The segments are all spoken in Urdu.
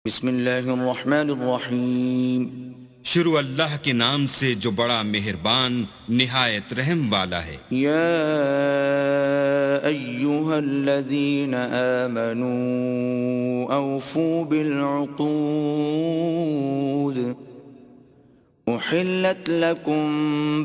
بسم اللہ الرحمن الرحیم شروع اللہ کے نام سے جو بڑا مہربان نہایت رحم والا ہے۔ یا ایہا الذین آمنوا اوفوا بالعقود احلت لکم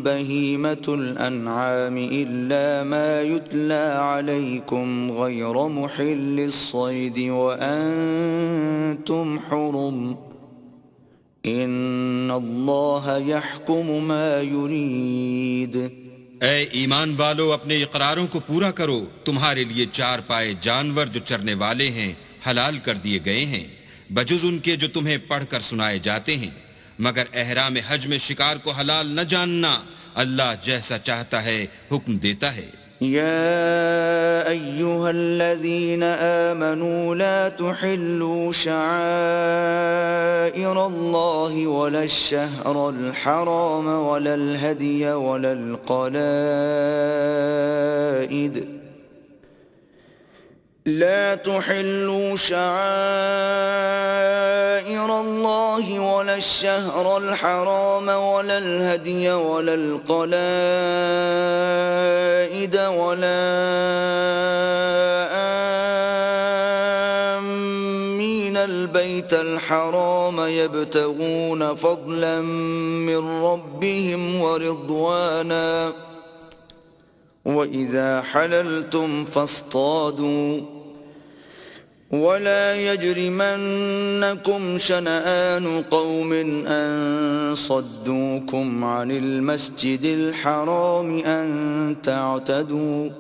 بہیمة الانعام الا ما یتلی علیکم غیر محل الصید وانتم حرم ان اللہ یحکم ما یرید۔ اے ایمان والو، اپنے اقراروں کو پورا کرو۔ تمہارے لیے چار پائے جانور جو چرنے والے ہیں حلال کر دیے گئے ہیں، بجز ان کے جو تمہیں پڑھ کر سنائے جاتے ہیں، مگر احرام حج میں شکار کو حلال نہ جاننا۔ اللہ جیسا چاہتا ہے حکم دیتا ہے۔ يا أيها الذين آمنوا لا تحلوا شعائر الله ولا الشهر الحرام ولا الهدي ولا القلائد لا تحلوا شعائر الله ولا الشهر الحرام ولا الهدي ولا القلائد ولا آمين البيت الحرام يبتغون فضلا من ربهم ورضوانا وإذا حللتم فاصطادوا ولا يجرمنكم شنآن قوم أن صدوكم عن المسجد الحرام أن تعتدوا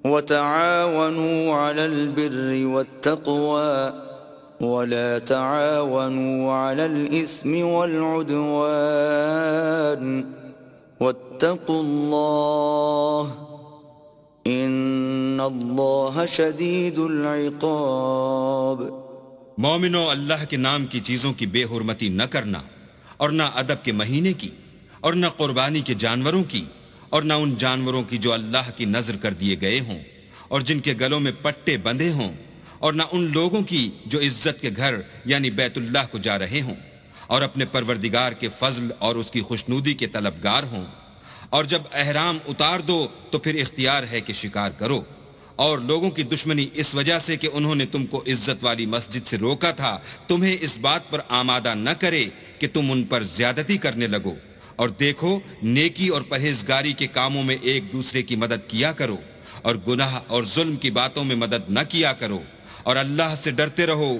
وتعاونوا على البر والتقوى ولا تعاونوا على الإثم والعدوان واتقوا الله ان اللہ شدید العقاب۔ مومنو، اللہ کے نام کی چیزوں کی بے حرمتی نہ کرنا، اور نہ ادب کے مہینے کی، اور نہ قربانی کے جانوروں کی، اور نہ ان جانوروں کی جو اللہ کی نذر کر دیے گئے ہوں اور جن کے گلوں میں پٹے بندھے ہوں، اور نہ ان لوگوں کی جو عزت کے گھر یعنی بیت اللہ کو جا رہے ہوں اور اپنے پروردگار کے فضل اور اس کی خوشنودی کے طلبگار ہوں۔ اور جب احرام اتار دو تو پھر اختیار ہے کہ شکار کرو، اور لوگوں کی دشمنی اس وجہ سے کہ انہوں نے تم کو عزت والی مسجد سے روکا تھا تمہیں اس بات پر آمادہ نہ کرے کہ تم ان پر زیادتی کرنے لگو، اور دیکھو نیکی اور پرہیزگاری کے کاموں میں ایک دوسرے کی مدد کیا کرو، اور گناہ اور ظلم کی باتوں میں مدد نہ کیا کرو، اور اللہ سے ڈرتے رہو،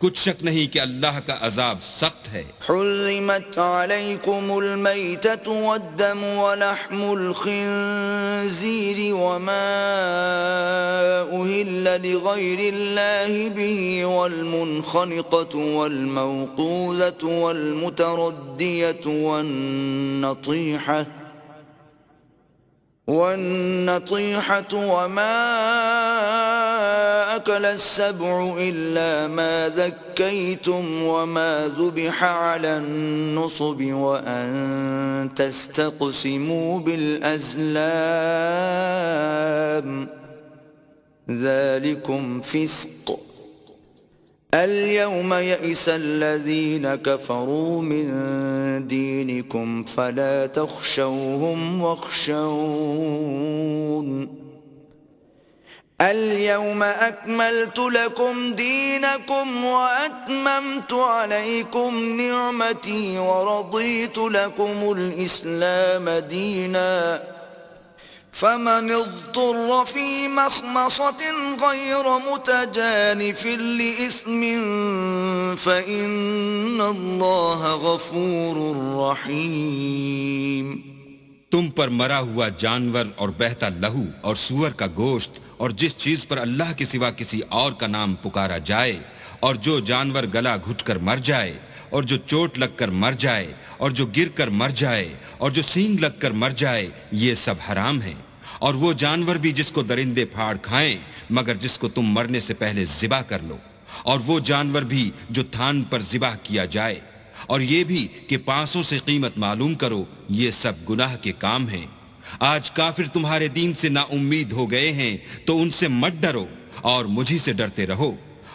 کچھ شک نہیں کہ اللہ کا عذاب سخت ہے۔ حرمت علیکم المیتۃ والدم ولحم الخنزیر وما أهل لغیر اللہ به والمنخنقۃ والموقوذۃ والمتردیۃ والنطیحة وما أكل السبع إلا ما ذكيتم وما ذبح على النصب وأن تستقسموا بالأزلام ذلكم فسق اليوم يئس الذين كفروا من دينكم فلا تخشوهم واخشون اليوم أكملت لكم دينكم وأتممت عليكم نعمتي ورضيت لكم الإسلام دينا فمن اضطر في مخمصة غير متجانف لإثم فإن الله غفور رحيم۔ تم پر مرا ہوا جانور اور بہتا لہو اور سور کا گوشت اور جس چیز پر اللہ کے سوا کسی اور کا نام پکارا جائے، اور جو جانور گلا گھٹ کر مر جائے، اور جو چوٹ لگ کر مر جائے، اور جو گر کر مر جائے، اور جو سینگ لگ کر مر جائے، یہ سب حرام ہیں۔ اور وہ جانور بھی جس کو درندے پھاڑ کھائیں مگر جس کو تم مرنے سے پہلے ذبح کر لو، اور وہ جانور بھی جو تھان پر ذبح کیا جائے، اور یہ بھی کہ 500 سے قیمت معلوم کرو، یہ سب گناہ کے کام ہیں۔ آج کافر تمہارے دین سے نا امید ہو گئے ہیں تو ان سے مت ڈرو اور مجھی سے ڈرتے رہو،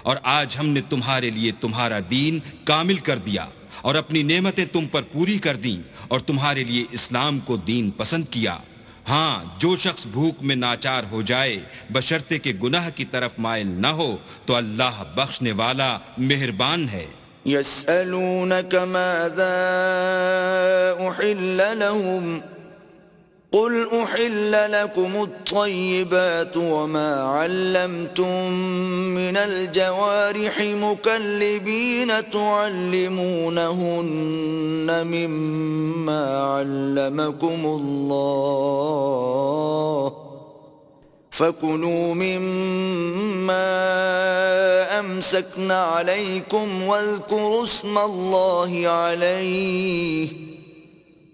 اور آج ہم نے تمہارے لیے تمہارا دین کامل کر دیا اور اپنی نعمتیں تم پر پوری کر دیں اور تمہارے لیے اسلام کو دین پسند کیا۔ ہاں، جو شخص بھوک میں ناچار ہو جائے بشرطے کہ گناہ کی طرف مائل نہ ہو تو اللہ بخشنے والا مہربان ہے۔ يسألونك ماذا أحل لهم قل أحل لكم الطيبات وما علمتم من الجوارح مكلبين تعلمونهن مما علمكم الله فكلوا مما أمسكن عليكم واذكروا اسم الله عليه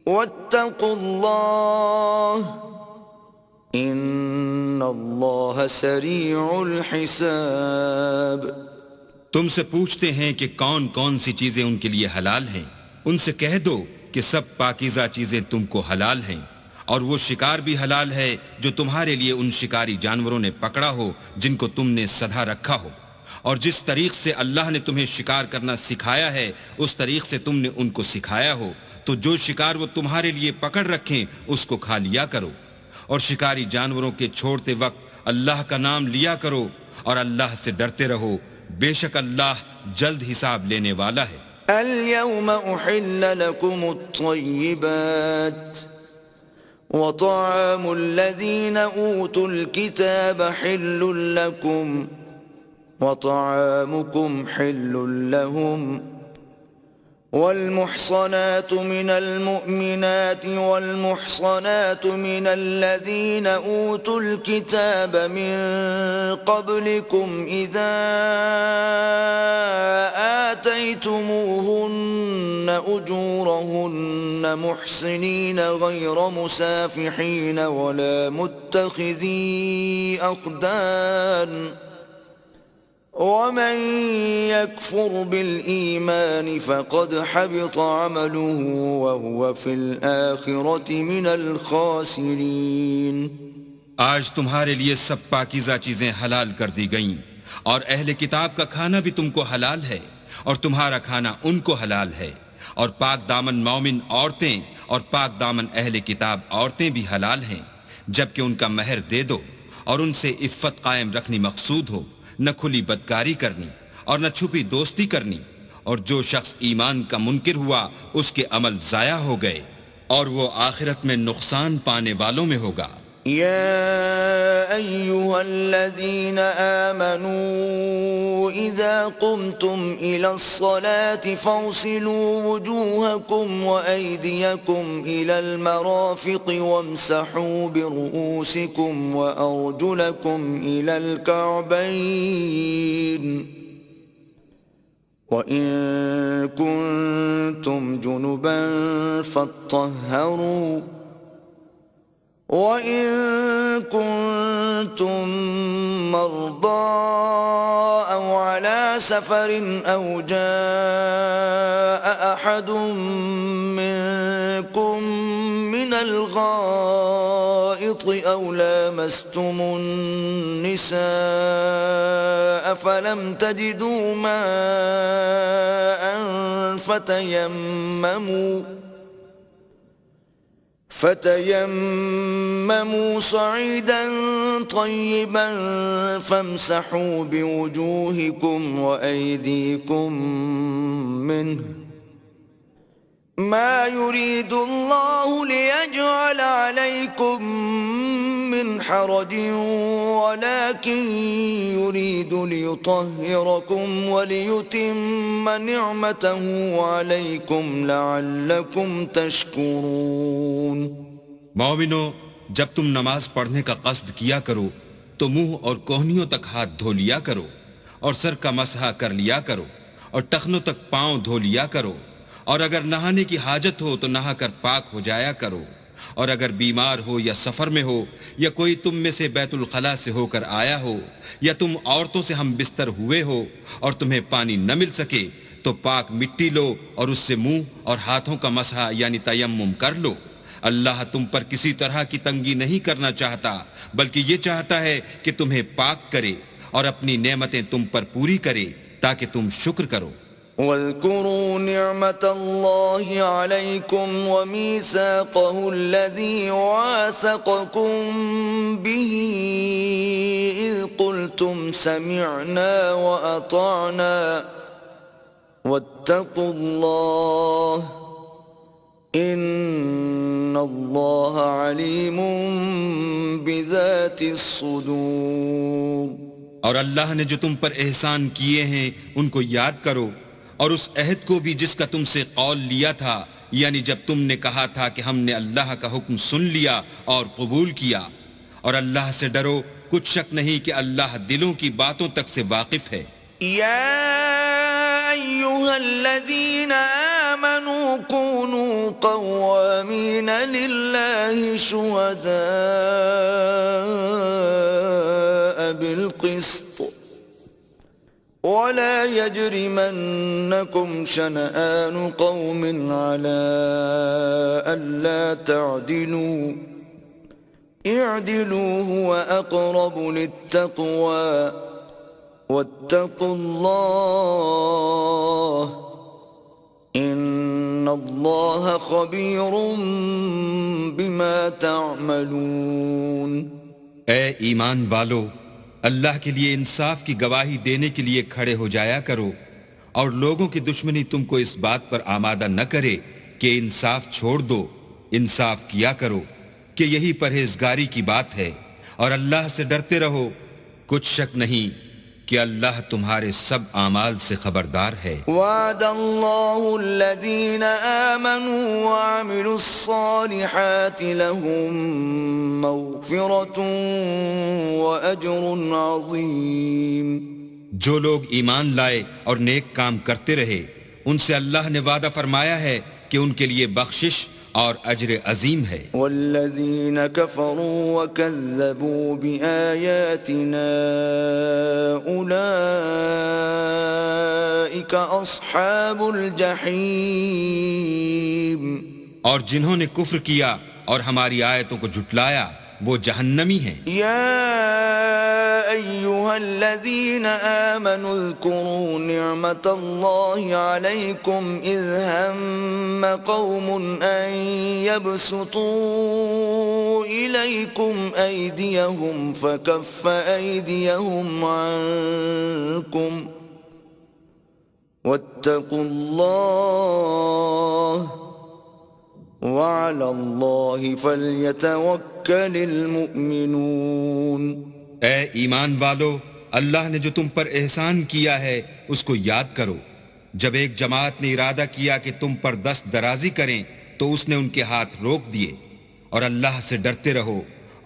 واتقوا الله ان اللہ سریع الحساب۔ تم سے پوچھتے ہیں کہ کون کون سی چیزیں ان کے لیے حلال ہیں، ان سے کہہ دو کہ سب پاکیزہ چیزیں تم کو حلال ہیں، اور وہ شکار بھی حلال ہے جو تمہارے لیے ان شکاری جانوروں نے پکڑا ہو جن کو تم نے سدھا رکھا ہو، اور جس طریق سے اللہ نے تمہیں شکار کرنا سکھایا ہے اس طریق سے تم نے ان کو سکھایا ہو، تو جو شکار وہ تمہارے لیے پکڑ رکھیں اس کو کھا لیا کرو، اور شکاری جانوروں کے چھوڑتے وقت اللہ کا نام لیا کرو اور اللہ سے ڈرتے رہو، بے شک اللہ جلد حساب لینے والا ہے۔ اليوم احل لكم الطيبات وطعام الذين اوتوا الكتاب حل لكم وطعامكم حل لهم والمحصنات من المؤمنات والمحصنات من الذين أوتوا الكتاب من قبلكم إذا آتيتموهن أجورهن محصنين غير مسافحين ولا متخذي أخدان ومن يكفر بالإيمان فقد حبط عمله وهو في الآخرة من الخاسرين۔ آج تمہارے لیے سب پاکیزہ چیزیں حلال کر دی گئیں، اور اہل کتاب کا کھانا بھی تم کو حلال ہے اور تمہارا کھانا ان کو حلال ہے، اور پاک دامن مومن عورتیں اور پاک دامن اہل کتاب عورتیں بھی حلال ہیں، جبکہ ان کا مہر دے دو اور ان سے عفت قائم رکھنی مقصود ہو، نہ کھلی بدکاری کرنی اور نہ چھپی دوستی کرنی، اور جو شخص ایمان کا منکر ہوا اس کے عمل ضائع ہو گئے اور وہ آخرت میں نقصان پانے والوں میں ہوگا۔ يا أيها الذين آمنوا إذا قمتم إلى الصلاة فاغسلوا وجوهكم وأيديكم إلى المرافق وامسحوا برؤوسكم وأرجلكم إلى الكعبين وإن كنتم جنبا فاطهروا وَإِن كُنتُم مَّرْضَىٰ أَوْ عَلَىٰ سَفَرٍ أَوْ جَاءَ أَحَدٌ مِّنكُم مِّنَ الْغَائِطِ أَوْ لَامَسْتُمُ النِّسَاءَ فَلَمْ تَجِدُوا مَاءً فتيمموا صعيدا طيبا فامسحوا بوجوهكم وأيديكم منه ما يريد الله ليجعل عليكم من حرج ولكن يريد ليطهركم وليتم نعمته عليكم لعلكم تشكرون۔ مومنو، جب تم نماز پڑھنے کا قصد کیا کرو تو منہ اور کوہنیوں تک ہاتھ دھو لیا کرو اور سر کا مسح کر لیا کرو اور ٹخنوں تک پاؤں دھو لیا کرو، اور اگر نہانے کی حاجت ہو تو نہا کر پاک ہو جایا کرو، اور اگر بیمار ہو یا سفر میں ہو یا کوئی تم میں سے بیت الخلاء سے ہو کر آیا ہو یا تم عورتوں سے ہم بستر ہوئے ہو اور تمہیں پانی نہ مل سکے تو پاک مٹی لو اور اس سے منہ اور ہاتھوں کا مسح یعنی تیمم کر لو۔ اللہ تم پر کسی طرح کی تنگی نہیں کرنا چاہتا، بلکہ یہ چاہتا ہے کہ تمہیں پاک کرے، اور اپنی نعمتیں تم پر پوری کرے تاکہ تم شکر کرو۔ واذكروا نعمة الله عليكم وميثاقه الذي واثقكم به إذ قلتم سمعنا وأطعنا واتقوا الله إن الله عليم بذات الصدور۔ اور اللہ نے جو تم پر احسان کیے ہیں ان کو یاد کرو، اور اس عہد کو بھی جس کا تم سے قول لیا تھا، یعنی جب تم نے کہا تھا کہ ہم نے اللہ کا حکم سن لیا اور قبول کیا، اور اللہ سے ڈرو، کچھ شک نہیں کہ اللہ دلوں کی باتوں تک سے واقف ہے۔ يا أيها الذين آمنوا كونوا قوامين لله شهداء بالقسط ولا يجرمنكم شنآن قوم على ألا تعدلوا اعدلوا هو أقرب للتقوى واتقوا الله ان اللہ خبیر بما تعملون۔ اے ایمان والو، اللہ کے لیے انصاف کی گواہی دینے کے لیے کھڑے ہو جایا کرو، اور لوگوں کی دشمنی تم کو اس بات پر آمادہ نہ کرے کہ انصاف چھوڑ دو، انصاف کیا کرو کہ یہی پرہیزگاری کی بات ہے، اور اللہ سے ڈرتے رہو، کچھ شک نہیں کہ اللہ تمہارے سب اعمال سے خبردار ہے۔ وعد اللہ الذین آمنوا وعملوا الصالحات لهم مغفرۃ واجر عظیم۔ جو لوگ ایمان لائے اور نیک کام کرتے رہے، ان سے اللہ نے وعدہ فرمایا ہے کہ ان کے لیے بخشش اور اجر عظیم ہے۔ والذین کفروا وکذبوا بآیاتنا اولئک اصحاب الجحیم۔ اور جنہوں نے کفر کیا اور ہماری آیتوں کو جھٹلایا وہ جہنمی ہیں۔ یا ایہا الذین آمنوا اذکروا نعمت اللہ علیکم اذ ہم قوم ان یبسطوا الیکم ایدیہم فکف ایدیہم عنکم واتقوا اللہ وعلى الله فليتوكل المؤمنون۔ اے ایمان والو، اللہ نے جو تم پر احسان کیا ہے اس کو یاد کرو۔ جب ایک جماعت نے ارادہ کیا کہ تم پر دست درازی کریں تو اس نے ان کے ہاتھ روک دیے، اور اللہ سے ڈرتے رہو،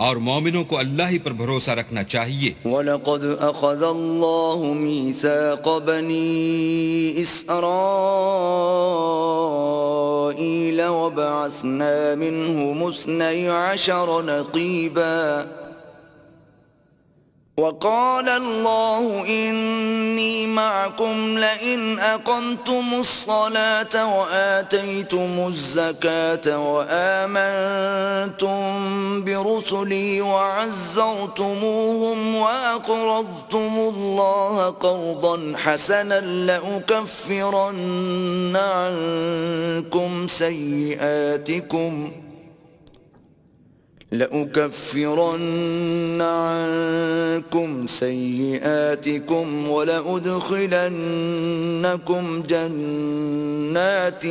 اور مومنوں کو اللہ ہی پر بھروسہ رکھنا چاہیے۔ وَلَقَدْ أَخَذَ اللَّهُ مِيثَاقَ بَنِي إِسْرَائِيلَ وَبَعَثْنَا مِنْهُمُ 12 نَقِيبًا وقال الله إني معكم لئن أقمتم الصلاة وآتيتم الزكاة وآمنتم برسلي وعزرتموهم وأقرضتم الله قرضا حسنا لأكفرن عنكم سيئاتكم ولأدخلنكم جنات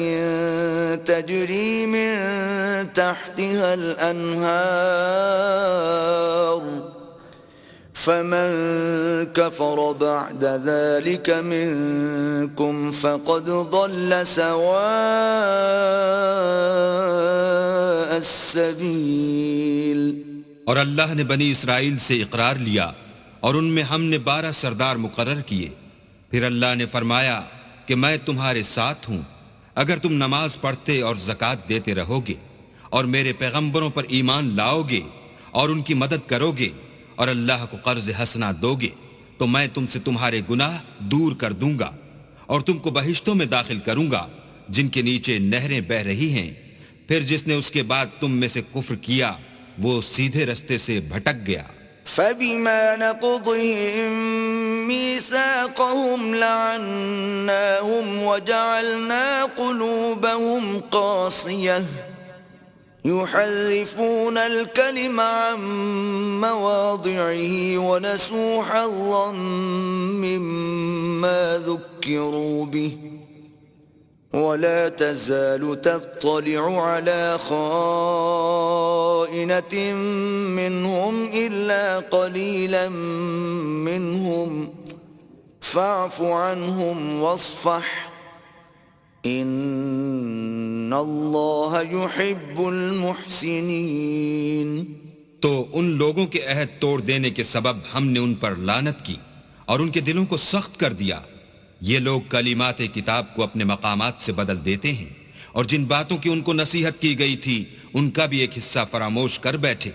تجري من تحتها الأنهار فمن كفر بعد ذلك منكم فقد ضل سواء السبيل۔ اور اللہ نے بنی اسرائیل سے اقرار لیا اور ان میں ہم نے 12 سردار مقرر کیے۔ پھر اللہ نے فرمایا کہ میں تمہارے ساتھ ہوں اگر تم نماز پڑھتے اور زکوٰۃ دیتے رہو گے اور میرے پیغمبروں پر ایمان لاؤ گے اور ان کی مدد کرو گے اور اللہ کو قرض حسنہ دو گے تو میں تم سے تمہارے گناہ دور کر دوں گا اور تم کو بہشتوں میں داخل کروں گا جن کے نیچے نہریں بہہ رہی ہیں۔ پھر جس نے اس کے بعد تم میں سے کفر کیا وہ سیدھے رستے سے بھٹک گیا۔ فبما نقضهم ميثاقهم لعناهم وجعلنا قلوبهم قاسية يحرفون الكلم عن مواضعه ونسوا حظا مما ذكروا به ولا تزال تطلع على خائنة منهم إلا قليلا منهم فاعف عنهم واصفح إن الله يحب المحسنين. تو ان لوگوں کے عہد توڑ دینے کے سبب ہم نے ان پر لعنت کی اور ان کے دلوں کو سخت کر دیا. یہ لوگ کلمات کتاب کو اپنے مقامات سے بدل دیتے ہیں اور جن باتوں کی ان کو نصیحت کی گئی تھی ان کا بھی ایک حصہ فراموش کر بیٹھے،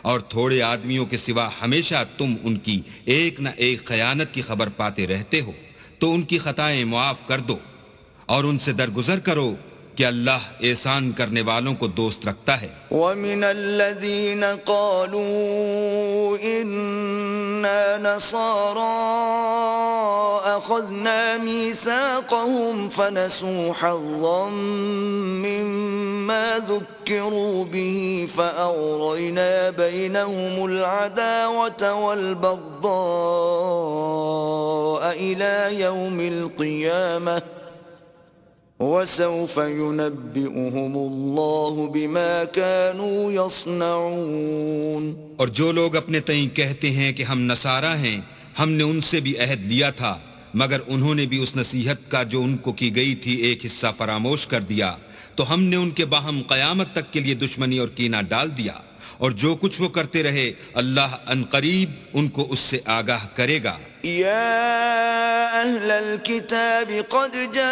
اور تھوڑے آدمیوں کے سوا ہمیشہ تم ان کی ایک نہ ایک خیانت کی خبر پاتے رہتے ہو. تو ان کی خطائیں معاف کر دو اور ان سے درگزر کرو کہ اللہ احسان کرنے والوں کو دوست رکھتا ہے. وَمِنَ الَّذِينَ قَالُوا إِنَّا نَصَارَىٰ أَخَذْنَا مِيثَاقَهُمْ فَنَسُوا حَظًّا مِّمَّا ذُكِّرُوا بِهِ فَأَغْرَيْنَا بَيْنَهُمُ الْعَدَاوَةَ وَالْبَغْضَاءَ إِلَىٰ يَوْمِ الْقِيَامَةِ وَسَوْفَ يُنَبِّئُهُمُ اللَّهُ بِمَا كَانُوا يَصْنَعُونَ. اور جو لوگ اپنے تئیں کہتے ہیں کہ ہم نصارہ ہیں، ہم نے ان سے بھی عہد لیا تھا مگر انہوں نے بھی اس نصیحت کا جو ان کو کی گئی تھی ایک حصہ فراموش کر دیا، تو ہم نے ان کے باہم قیامت تک کے لیے دشمنی اور کینہ ڈال دیا، اور جو کچھ وہ کرتے رہے اللہ عنقریب ان کو اس سے آگاہ کرے گا. يا أهل الكتاب قد جاءكم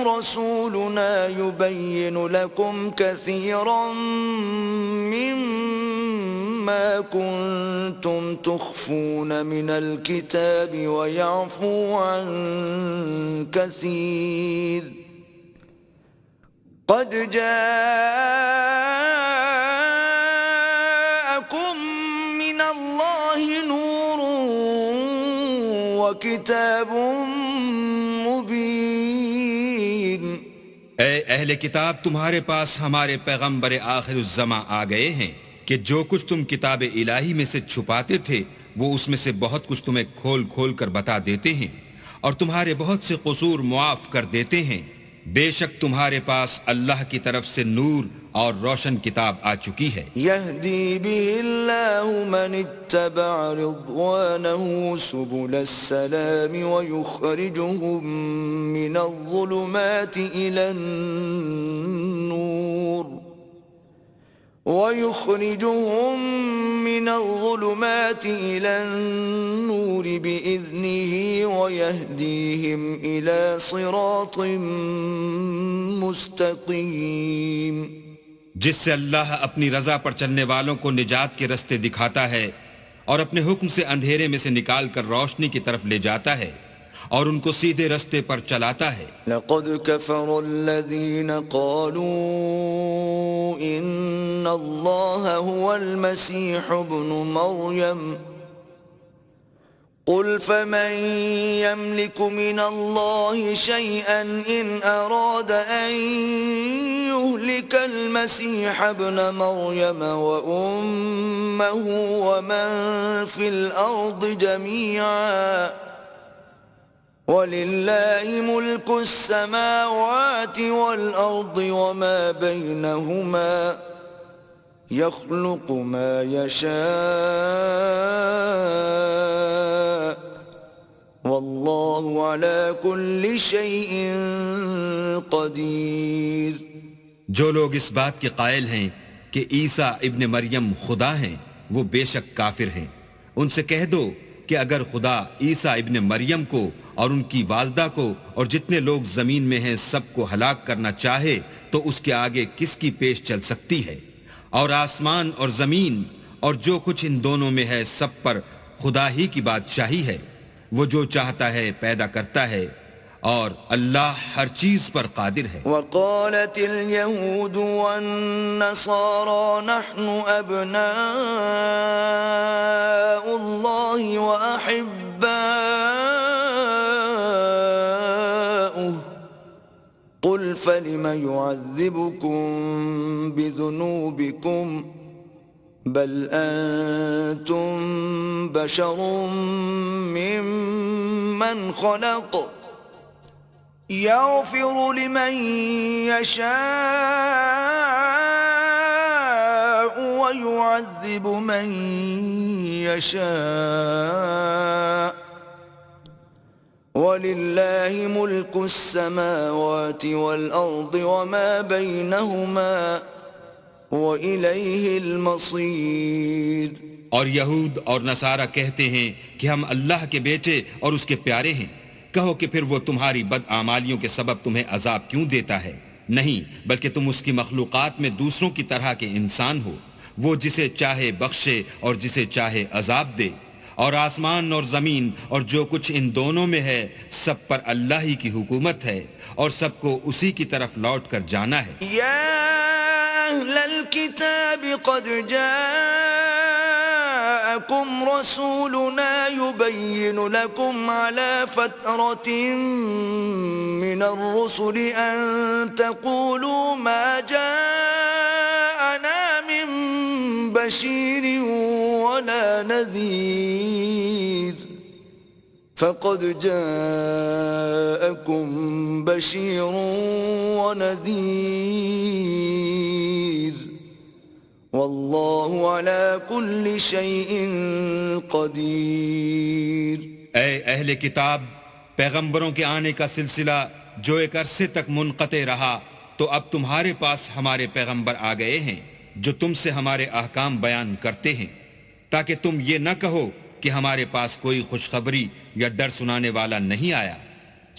رسولنا يبين لكم كثيرا مما كنتم تخفون من الكتاب ويعفو عن كثير قد جاءكم من الله نور وكتاب مبين. اے اہل کتاب، تمہارے پاس ہمارے پیغمبر آخر الزماں آ گئے ہیں کہ جو کچھ تم کتاب الہی میں سے چھپاتے تھے وہ اس میں سے بہت کچھ تمہیں کھول کھول کر بتا دیتے ہیں اور تمہارے بہت سے قصور معاف کر دیتے ہیں. بے شک تمہارے پاس اللہ کی طرف سے نور اور روشن کتاب آ چکی ہے. يهدي به الله من اتبع رضوانه سبل السلام ويخرجهم من الظلمات إلى النور بإذنه ويهديهم إلى صراط مستقيم. جس سے اللہ اپنی رضا پر چلنے والوں کو نجات کے رستے دکھاتا ہے اور اپنے حکم سے اندھیرے میں سے نکال کر روشنی کی طرف لے جاتا ہے اور ان کو سیدھے رستے پر چلاتا ہے. لقد كفر الذين قالوا إن الله هو المسيح ابن مريم قل فمن يملك من الله شيئا إن أراد أن يهلك المسيح ابن مريم وأمه ومن في الأرض جميعا وَلِلَّهِ مُلْكُ السَّمَاوَاتِ وَالْأَرْضِ وَمَا بَيْنَهُمَا يَخْلُقُ مَا يَشَاءُ وَاللَّهُ عَلَى كُلِّ شَيْءٍ قَدِيرٌ. جو لوگ اس بات کے قائل ہیں کہ عیسیٰ ابن مریم خدا ہیں وہ بے شک کافر ہیں. ان سے کہہ دو کہ اگر خدا عیسیٰ ابن مریم کو اور ان کی والدہ کو اور جتنے لوگ زمین میں ہیں سب کو ہلاک کرنا چاہے تو اس کے آگے کس کی پیش چل سکتی ہے؟ اور آسمان اور زمین اور جو کچھ ان دونوں میں ہے سب پر خدا ہی کی بادشاہی ہے. وہ جو چاہتا ہے پیدا کرتا ہے اور اللہ ہر چیز پر قادر ہے. وقالت اليهود والنصارى نحن أبناء الله وأحباؤه قل فلم يعذبكم بذنوبكم بل أنتم بشر ممن خلق يغفر لمن يشاء ويعذب من يشاء ولله ملك السماوات والأرض وما بينهما وإليه المصير. اور یہود اور نصارہ کہتے ہیں کہ ہم اللہ کے بیٹے اور اس کے پیارے ہیں. کہو کہ پھر وہ تمہاری بدعمالیوں کے سبب تمہیں عذاب کیوں دیتا ہے؟ نہیں، بلکہ تم اس کی مخلوقات میں دوسروں کی طرح کے انسان ہو. وہ جسے چاہے بخشے اور جسے چاہے عذاب دے. اور آسمان اور زمین اور جو کچھ ان دونوں میں ہے سب پر اللہ ہی کی حکومت ہے اور سب کو اسی کی طرف لوٹ کر جانا ہے. یا اہل الكتاب قد جاءکم رسولنا يبين لكم على فترة من الرسل أن تقولوا ما جاءنا من بشير ولا نذير فقد جاءكم بشير ونذير واللہ علی کل شیء قدیر. اے اہل کتاب، پیغمبروں کے آنے کا سلسلہ جو ایک عرصے تک منقطع رہا تو اب تمہارے پاس ہمارے پیغمبر آ گئے ہیں جو تم سے ہمارے احکام بیان کرتے ہیں تاکہ تم یہ نہ کہو کہ ہمارے پاس کوئی خوشخبری یا ڈر سنانے والا نہیں آیا.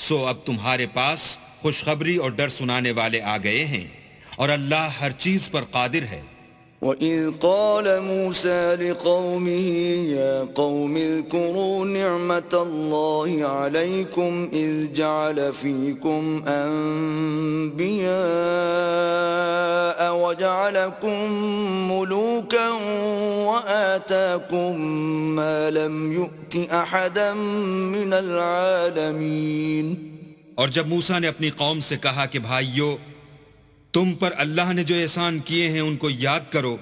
سو اب تمہارے پاس خوشخبری اور ڈر سنانے والے آ گئے ہیں اور اللہ ہر چیز پر قادر ہے. وَإِذْ قَالَ مُوسَى لِقَوْمِهِ يَا قَوْمِ اذْكُرُوا نِعْمَةَ اللَّهِ عَلَيْكُمْ إِذْ جَعَلَ فِيكُمْ أَنْبِيَاءَ وَجَعَلَكُمْ مُلُوكًا وَآتَاكُمْ مَا لَمْ يُؤْتِ أَحَدًا مِنَ الْعَالَمِينَ. اور جب موسیٰ نے اپنی قوم سے کہا کہ بھائیو، تم پر اللہ نے جو احسان کیے ہیں ان کو یاد کرو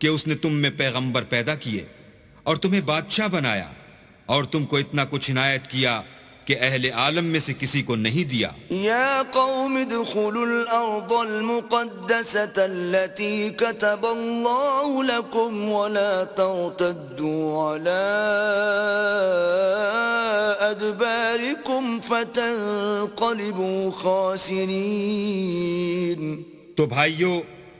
کہ اس نے تم میں پیغمبر پیدا کیے اور تمہیں بادشاہ بنایا اور تم کو اتنا کچھ عنایت کیا کہ اہل عالم میں سے کسی کو نہیں دیا. یا قوم ادخلوا الارض المقدسة التي كتب اللہ لكم ولا ترتدوا على ادباركم فتنقلبوا خاسرین. تو بھائیو،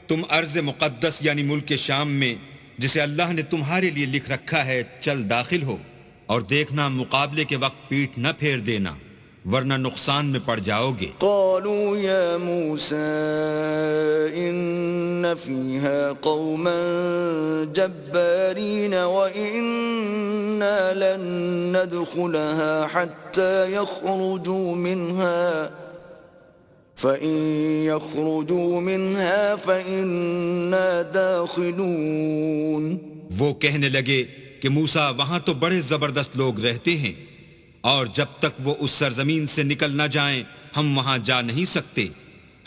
تم ارض مقدس یعنی ملک شام میں جسے اللہ نے تمہارے لیے لکھ رکھا ہے چل داخل ہو اور دیکھنا مقابلے کے وقت پیٹھ نہ پھیر دینا ورنہ نقصان میں پڑ جاؤ گے. قالوا یا موسیٰ ان فیہا قوما جبارین وإنا لن ندخلها حتى يخرجوا منها فإن يخرجوا منها فإنا داخلون. وہ کہنے لگے کہ موسیٰ وہاں تو بڑے زبردست لوگ رہتے ہیں اور جب تک وہ اس سرزمین سے نکل نہ جائیں ہم وہاں جا نہیں سکتے.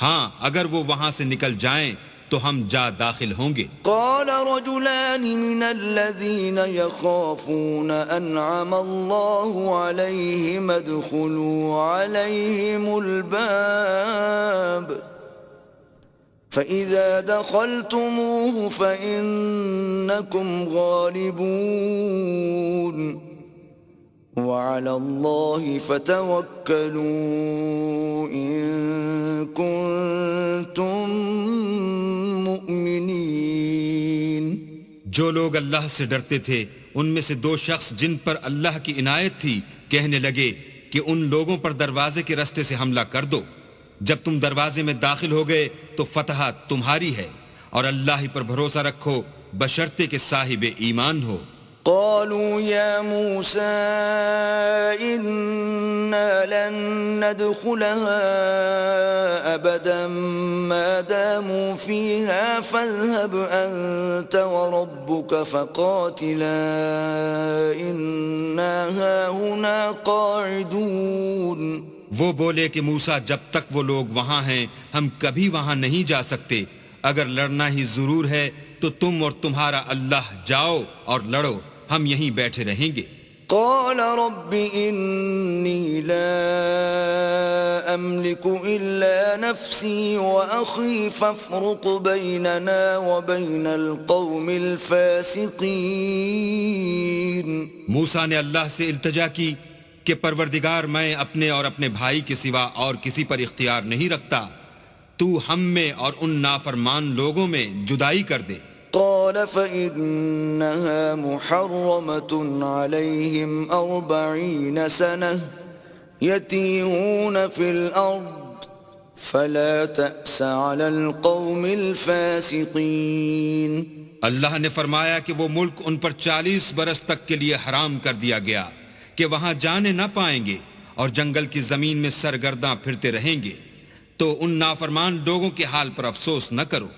ہاں اگر وہ وہاں سے نکل جائیں تو ہم جا داخل ہوں گے. قال رجلان من الذين يخافون انعم الله عليهم ادخلوا عليهم الباب فإذا دخلتموه فإنكم غالبون وعلى الله فتوكلوا إن كنتم مؤمنين. جو لوگ اللہ سے ڈرتے تھے ان میں سے دو شخص جن پر اللہ کی عنایت تھی کہنے لگے کہ ان لوگوں پر دروازے کے راستے سے حملہ کر دو. جب تم دروازے میں داخل ہو گئے تو فتح تمہاری ہے اور اللہ ہی پر بھروسہ رکھو بشرطے کہ صاحب ایمان ہو. قالوا يا موسى إنا لن ندخلها أبدا ما داموا فيها فاذهب أنت وربك فقاتلا إنا هاهنا قاعدون. وہ بولے کہ موسیٰ جب تک وہ لوگ وہاں ہیں ہم کبھی وہاں نہیں جا سکتے، اگر لڑنا ہی ضرور ہے تو تم اور تمہارا اللہ جاؤ اور لڑو، ہم یہیں بیٹھے رہیں گے. قال رب إني لا أملك إلا نفسي وأخي فافرق بيننا وبين القوم الفاسقين. موسیٰ نے اللہ سے التجا کی کہ پروردگار میں اپنے اور اپنے بھائی کے سوا اور کسی پر اختیار نہیں رکھتا، تو ہم میں اور ان نافرمان لوگوں میں جدائی کر دے. قال فإنها محرمة عليهم 40 سنة يتيهون في الأرض فلا تأس على القوم الفاسقين. اللہ نے فرمایا کہ وہ ملک ان پر 40 برس تک کے لیے حرام کر دیا گیا کہ وہاں جانے نہ پائیں گے اور جنگل کی زمین میں سرگرداں پھرتے رہیں گے، تو ان نافرمان لوگوں کے حال پر افسوس نہ کرو.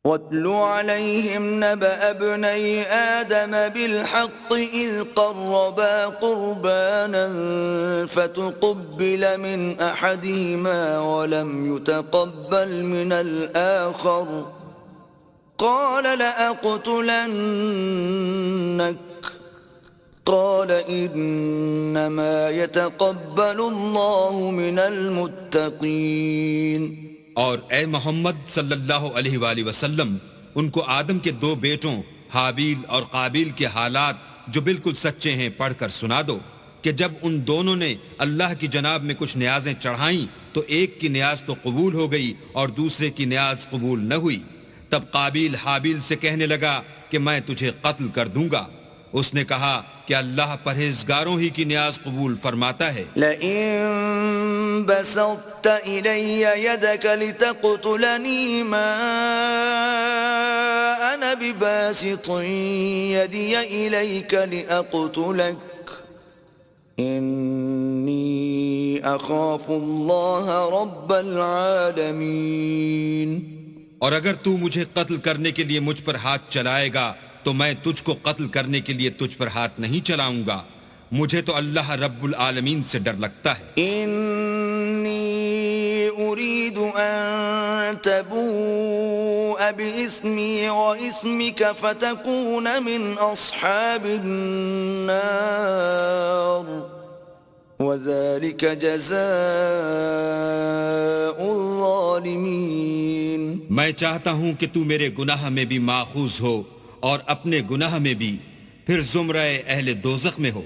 وَاتْلُ عَلَيْهِمْ نَبَأَ ابْنَيْ آدَمَ بِالْحَقِّ إِذْ قَرَّبَا قُرْبَانًا فَتُقُبِّلَ مِنْ أَحَدِهِمَا وَلَمْ يُتَقَبَّلْ مِنَ الْآخَرِ قَالَ لَأَقْتُلَنَّكَ قال انما يتقبل الله من المتقين. اور اے محمد صلی اللہ علیہ وآلہ وسلم ان کو آدم کے 2 بیٹوں حابیل اور قابیل کے حالات جو بالکل سچے ہیں پڑھ کر سنا دو کہ جب ان دونوں نے اللہ کی جناب میں کچھ نیازیں چڑھائیں تو ایک کی نیاز تو قبول ہو گئی اور دوسرے کی نیاز قبول نہ ہوئی. تب قابیل حابیل سے کہنے لگا کہ میں تجھے قتل کر دوں گا. اس نے کہا کہ اللہ پرہیزگاروں ہی کی نیاز قبول فرماتا ہے. لئن بسطت إلي يدك لتقتلني ما أنا بباسط يدي إليك لأقتلك إني أخاف الله رب العالمين. اور اگر تو مجھے قتل کرنے کے لیے مجھ پر ہاتھ چلائے گا تو میں تجھ کو قتل کرنے کے لیے تجھ پر ہاتھ نہیں چلاؤں گا، مجھے تو اللہ رب العالمین سے ڈر لگتا ہے. انی اريد ان تبوء باسمی واسمک فتکون من اصحاب النار وذلك جزاء الظالمین. میں چاہتا ہوں کہ تو میرے گناہ میں بھی ماخوذ ہو اور اپنے گناہ میں بھی، پھر زمرہ اہل دوزخ میں ہو،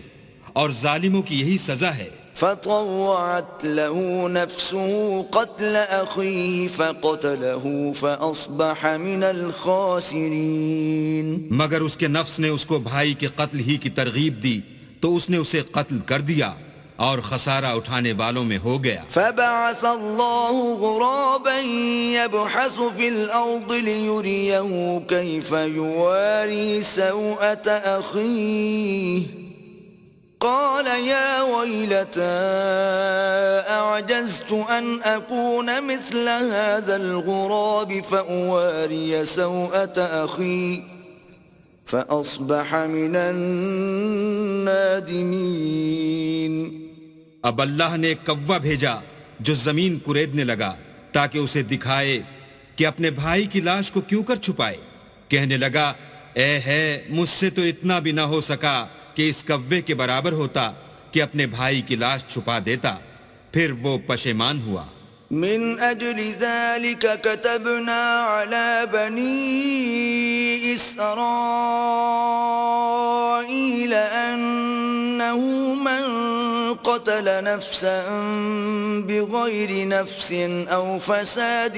اور ظالموں کی یہی سزا ہے. فطوعت له نفسه قتل أخيه فقتله فأصبح من الخاسرين. مگر اس کے نفس نے اس کو بھائی کے قتل ہی کی ترغیب دی تو اس نے اسے قتل کر دیا اور خسارہ اٹھانے والوں میں ہو گیا. فبعث الله غرابا يبحث في الأرض ليريه كيف يواري سوءة أخيه قال يا ويلتى أعجزت أن أكون مثل هذا الغراب فأواري سوءة أخي فأصبح من النادمين. اب اللہ نے ایک کوا بھیجا جو زمین کریدنے لگا تاکہ اسے دکھائے کہ اپنے بھائی کی لاش کو کیوں کر چھپائے. کہنے لگا اے ہے مجھ سے تو اتنا بھی نہ ہو سکا کہ اس کوے کے برابر ہوتا کہ اپنے بھائی کی لاش چھپا دیتا. پھر وہ پشیمان ہوا. من اجل ذلك كتبنا على بني اسرائيل انه من قتل نفسا بغير نفس او فساد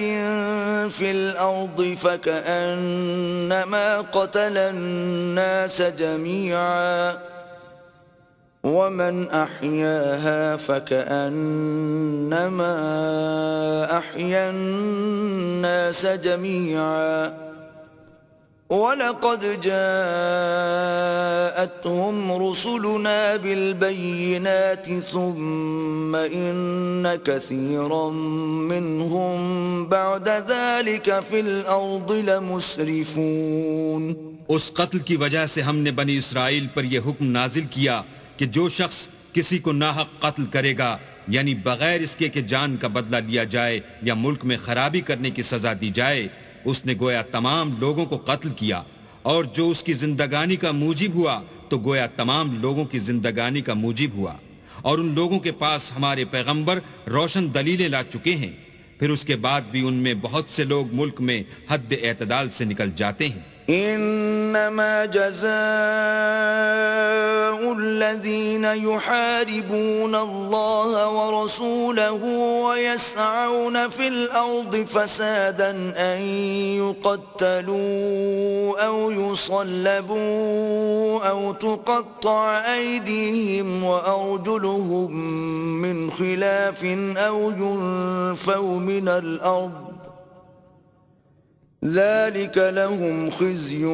في الارض فكأنما قتل الناس جميعا ومن أحياها فكأنما أحيا الناس جميعا وَلَقَدْ جَاءَتْهُمْ رُسُلُنَا بِالْبَيِّنَاتِ ثُمَّ إِنَّ كَثِيرًا مِّنْهُمْ بَعْدَ ذَلِكَ فِي الْأَرْضِ لَمُسْرِفُونَ اس قتل کی وجہ سے ہم نے بنی اسرائیل پر یہ حکم نازل کیا کہ جو شخص کسی کو ناحق قتل کرے گا، یعنی بغیر اس کے کہ جان کا بدلہ لیا جائے یا ملک میں خرابی کرنے کی سزا دی جائے، اس نے گویا تمام لوگوں کو قتل کیا، اور جو اس کی زندگانی کا موجب ہوا تو گویا تمام لوگوں کی زندگانی کا موجب ہوا، اور ان لوگوں کے پاس ہمارے پیغمبر روشن دلیلیں لا چکے ہیں، پھر اس کے بعد بھی ان میں بہت سے لوگ ملک میں حد اعتدال سے نکل جاتے ہیں۔ انما جزاء الذين يحاربون الله ورسوله ويسعون في الارض فسادا ان يقتلوا او يصلبوا او تقطع ايديهم وارجلهم من خلاف او ينفوا من الارض ذلك لهم خزي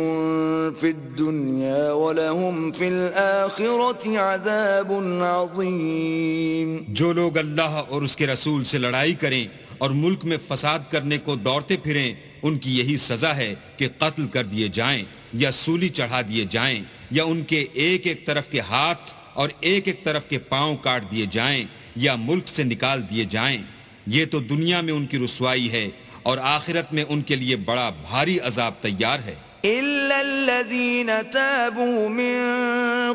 في الدنيا ولهم في الآخرة عذاب عظيم۔ جو لوگ اللہ اور اس کے رسول سے لڑائی کریں اور ملک میں فساد کرنے کو دوڑتے پھریں، ان کی یہی سزا ہے کہ قتل کر دیے جائیں یا سولی چڑھا دیے جائیں یا ان کے ایک ایک طرف کے ہاتھ اور ایک ایک طرف کے پاؤں کاٹ دیے جائیں یا ملک سے نکال دیے جائیں۔ یہ تو دنیا میں ان کی رسوائی ہے اور آخرت میں ان کے لیے بڑا بھاری عذاب تیار ہے۔ إِلَّا الَّذِينَ تَابُوا مِن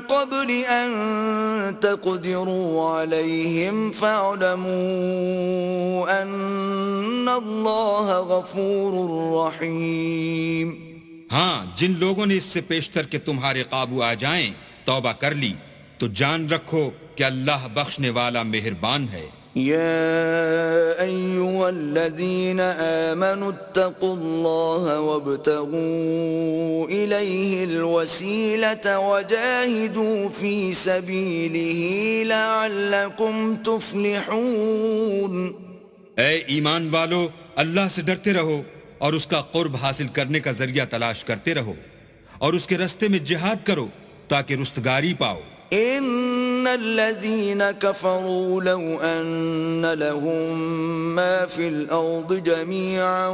قَبْلِ أَن تَقْدِرُوا عَلَيْهِمْ فَاعْلَمُوا أَنَّ اللَّهَ غَفُورٌ رَّحِيمٌ۔ ہاں، جن لوگوں نے اس سے پیشتر کہ تمہارے قابو آ جائیں توبہ کر لی تو جان رکھو کہ اللہ بخشنے والا مہربان ہے۔ يا أيها الذين آمنوا اتقوا الله وابتغوا إليه الوسيلة وجاهدوا في سبيله لعلكم تفلحون۔ اے ایمان والو، اللہ سے ڈرتے رہو اور اس کا قرب حاصل کرنے کا ذریعہ تلاش کرتے رہو اور اس کے رستے میں جہاد کرو تاکہ رستگاری پاؤ۔ ان الذين كفروا لو ان لهم ما في الارض جميعا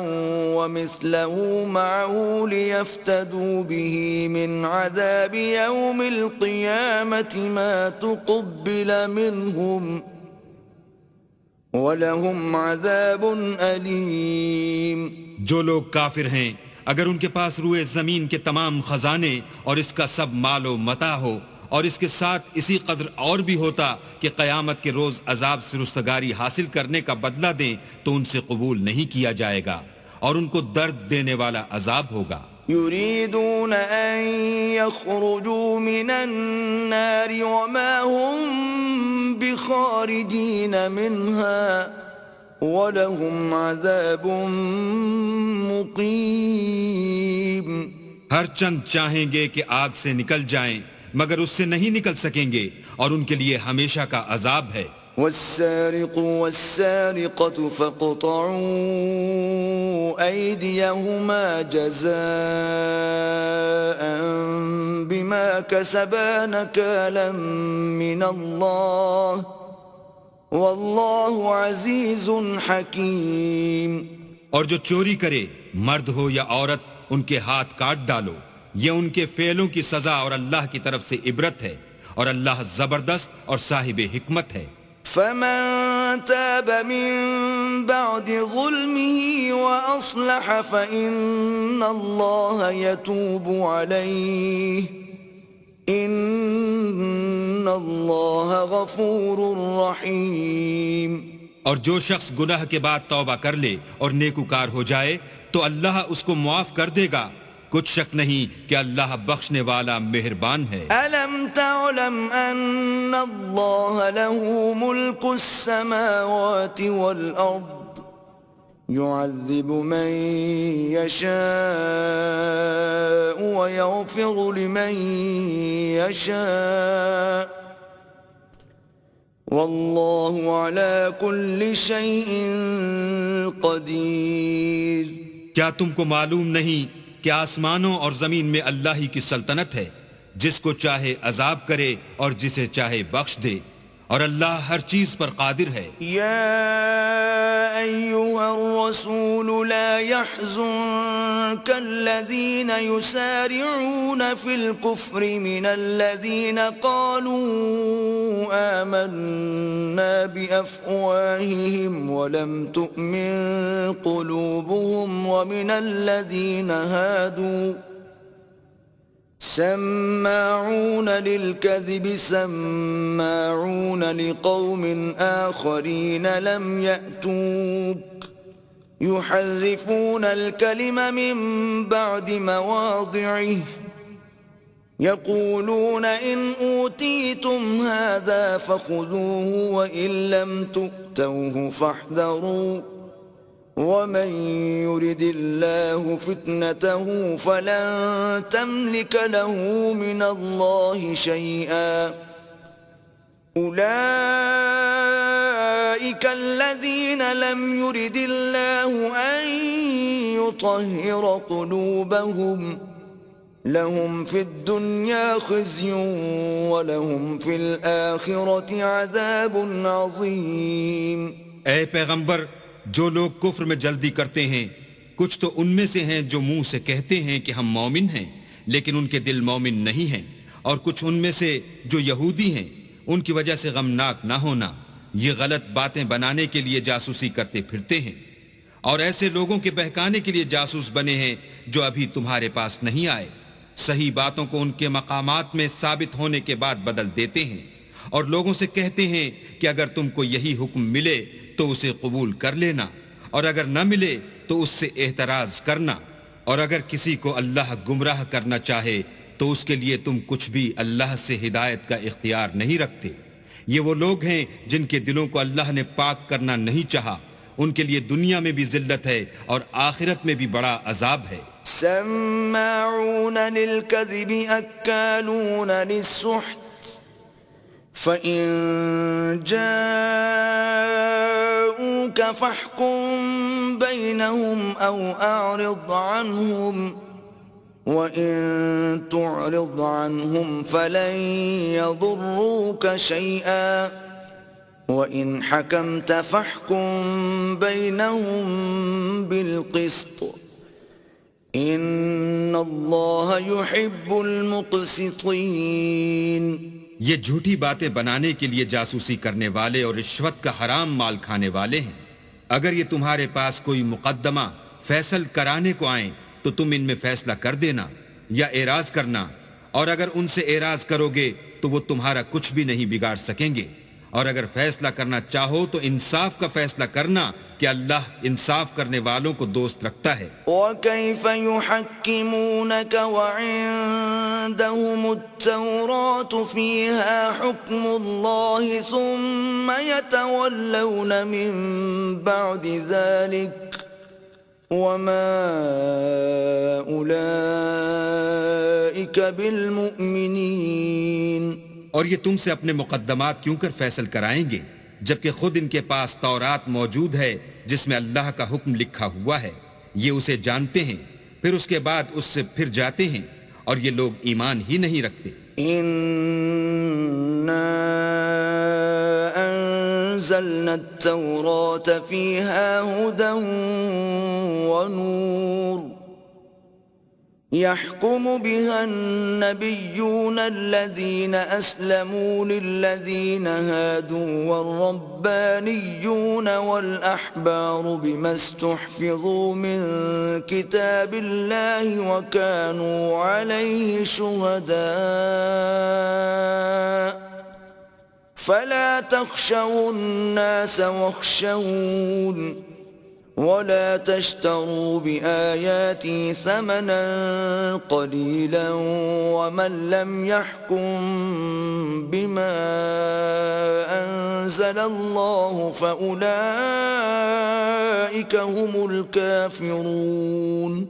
ومثله معه ليفتدوا به من عذاب يوم القيامة ما تقبل منهم ولهم عذاب أليم۔ جو لوگ کافر ہیں اگر ان کے پاس روئے زمین کے تمام خزانے اور اس کا سب مال و متاع ہو اور اس کے ساتھ اسی قدر اور بھی ہوتا کہ قیامت کے روز عذاب سے رستگاری حاصل کرنے کا بدلہ دیں تو ان سے قبول نہیں کیا جائے گا اور ان کو درد دینے والا عذاب ہوگا۔ يريدون أن يخرجوا من النار وما هم بخارجين منها ولهم عذاب مقيم۔ ہر چند چاہیں گے کہ آگ سے نکل جائیں مگر اس سے نہیں نکل سکیں گے اور ان کے لیے ہمیشہ کا عذاب ہے۔ والسارق والسارقة فاقطعوا أيديهما جزاء بما كسبا نكالا من الله والله عزيز حكيم۔ اور جو چوری کرے مرد ہو یا عورت ان کے ہاتھ کاٹ ڈالو، یہ ان کے فعلوں کی سزا اور اللہ کی طرف سے عبرت ہے اور اللہ زبردست اور صاحب حکمت ہے۔ فمن تاب من بعد ظلمه وأصلح فإن الله يتوب عليه إن الله غفور رحيم۔ اور جو شخص گناہ کے بعد توبہ کر لے اور نیکوکار ہو جائے تو اللہ اس کو معاف کر دے گا، کچھ شک نہیں کہ اللہ بخشنے والا مہربان ہے۔ أَلَمْ تَعْلَمْ أَنَّ اللَّهَ لَهُ مُلْكُ السَّمَاوَاتِ وَالْأَرْضِ يُعَذِّبُ مَن يَشَاءُ وَيَغْفِرُ لِمَن يَشَاءُ وَاللَّهُ عَلَى كُلِّ شَيْءٍ قَدِيرٌ۔ کیا تم کو معلوم نہیں کہ آسمانوں اور زمین میں اللہ ہی کی سلطنت ہے، جس کو چاہے عذاب کرے اور جسے چاہے بخش دے، اور اللہ ہر چیز پر قادر ہے۔ يا أيها الرسول لا يحزنك الذين يسارعون في الكفر من الذين قالوا آمنا بأفواههم ولم تؤمن قلوبهم ومن الذين هادوا سماعون للكذب سماعون لقوم آخرين لم يأتوك يحرفون الكلم من بعد مواضعه يقولون إن أوتيتم هذا فخذوه وإن لم تؤتوه فاحذروا ومن يرد الله فتنته فلن تملك له من الله شيئا أولئك الذين لم يرد الله أن يطهر قلوبهم لهم في الدنيا خزي ولهم في الآخرة عذاب عظيم۔ اے پیغمبر، جو لوگ کفر میں جلدی کرتے ہیں کچھ تو ان میں سے ہیں جو منہ سے کہتے ہیں کہ ہم مومن ہیں لیکن ان کے دل مومن نہیں ہیں، اور کچھ ان میں سے جو یہودی ہیں ان کی وجہ سے غمناک نہ ہونا، یہ غلط باتیں بنانے کے لیے جاسوسی کرتے پھرتے ہیں، اور ایسے لوگوں کے بہکانے کے لیے جاسوس بنے ہیں جو ابھی تمہارے پاس نہیں آئے، صحیح باتوں کو ان کے مقامات میں ثابت ہونے کے بعد بدل دیتے ہیں، اور لوگوں سے کہتے ہیں کہ اگر تم کو یہی حکم ملے تو اسے قبول کر لینا، اور اگر نہ ملے تو اس سے احتراز کرنا، اور اگر کسی کو اللہ گمراہ کرنا چاہے تو اس کے لیے تم کچھ بھی اللہ سے ہدایت کا اختیار نہیں رکھتے۔ یہ وہ لوگ ہیں جن کے دلوں کو اللہ نے پاک کرنا نہیں چاہا، ان کے لیے دنیا میں بھی ذلت ہے اور آخرت میں بھی بڑا عذاب ہے۔ سماعون للكذب أكالون للسحت فإن جاءوك فاحكم بينهم أو أعرض عنهم وإن تعرض عنهم فلن يضروك شيئا وإن حكمت فاحكم بينهم بالقسط إن الله يحب المقسطين۔ یہ جھوٹی باتیں بنانے کے لیے جاسوسی کرنے والے اور رشوت کا حرام مال کھانے والے ہیں۔ اگر یہ تمہارے پاس کوئی مقدمہ فیصل کرانے کو آئیں تو تم ان میں فیصلہ کر دینا یا اعراض کرنا، اور اگر ان سے اعراض کرو گے تو وہ تمہارا کچھ بھی نہیں بگاڑ سکیں گے، اور اگر فیصلہ کرنا چاہو تو انصاف کا فیصلہ کرنا کہ اللہ انصاف کرنے والوں کو دوست رکھتا ہے۔ وَكَيْفَ يُحَكِّمُونَكَ وَعِندَهُمُ التَّوْرَاةُ فِيهَا حُكْمُ اللَّهِ ثُمَّ يَتَوَلَّوْنَ مِن بَعْدِ ذَلِكَ وَمَا أُولَئِكَ بِالْمُؤْمِنِينَ۔ اور یہ تم سے اپنے مقدمات کیوں کر فیصل کرائیں گے جبکہ خود ان کے پاس تورات موجود ہے جس میں اللہ کا حکم لکھا ہوا ہے، یہ اسے جانتے ہیں، پھر اس کے بعد اس سے پھر جاتے ہیں، اور یہ لوگ ایمان ہی نہیں رکھتے۔ إِنَّا أَنزَلْنَا التَّوْرَاةَ فِيهَا هُدًى وَنُورٌ يحكم بها النبيون الذين أسلموا للذين هادوا والربانيون والأحبار بما استحفظوا من كتاب الله وكانوا عليه شهداء فلا تخشوا الناس واخشون ولا تشتروا بآياتي ثمنا قليلا ومن لم يحكم بما أنزل الله فأولئك هم الكافرون۔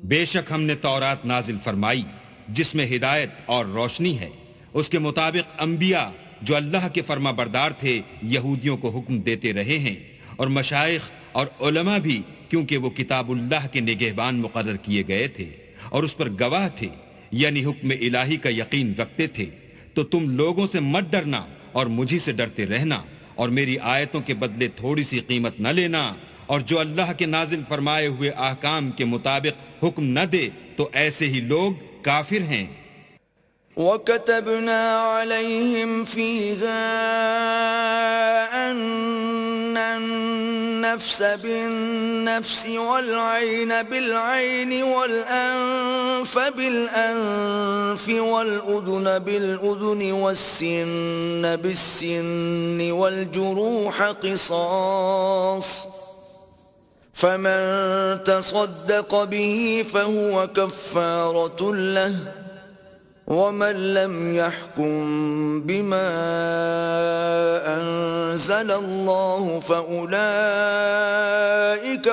بے شک ہم نے تورات نازل فرمائی جس میں ہدایت اور روشنی ہے، اس کے مطابق انبیاء جو اللہ کے فرما بردار تھے یہودیوں کو حکم دیتے رہے ہیں، اور مشائخ اور علماء بھی کیونکہ وہ کتاب اللہ کے نگہبان مقرر کیے گئے تھے، اور اس پر گواہ تھے، یعنی حکم الہی کا یقین رکھتے تھے، تو تم لوگوں سے مت ڈرنا اور مجھی سے ڈرتے رہنا، اور میری آیتوں کے بدلے تھوڑی سی قیمت نہ لینا، اور جو اللہ کے نازل فرمائے ہوئے احکام کے مطابق حکم نہ دے تو ایسے ہی لوگ کافر ہیں۔ وَكَتَبْنَا عَلَيْهِمْ فِيهَا أَنَّ النَّفْسَ بِالنَّفْسِ وَالْعَيْنَ بِالْعَيْنِ وَالْأَنفَ بِالْأَنفِ وَالْأُذُنَ بِالْأُذُنِ وَالسِّنَّ بِالسِّنِّ وَالْجُرُوحَ قِصَاصٌ فَمَن تَصَدَّقَ بِهِ فَهُوَ كَفَّارَةٌ لَهُ وَمَن لَّمْ يَحْكُم بِمَا أَنزَلَ اللَّهُ فَأُولَٰئِكَ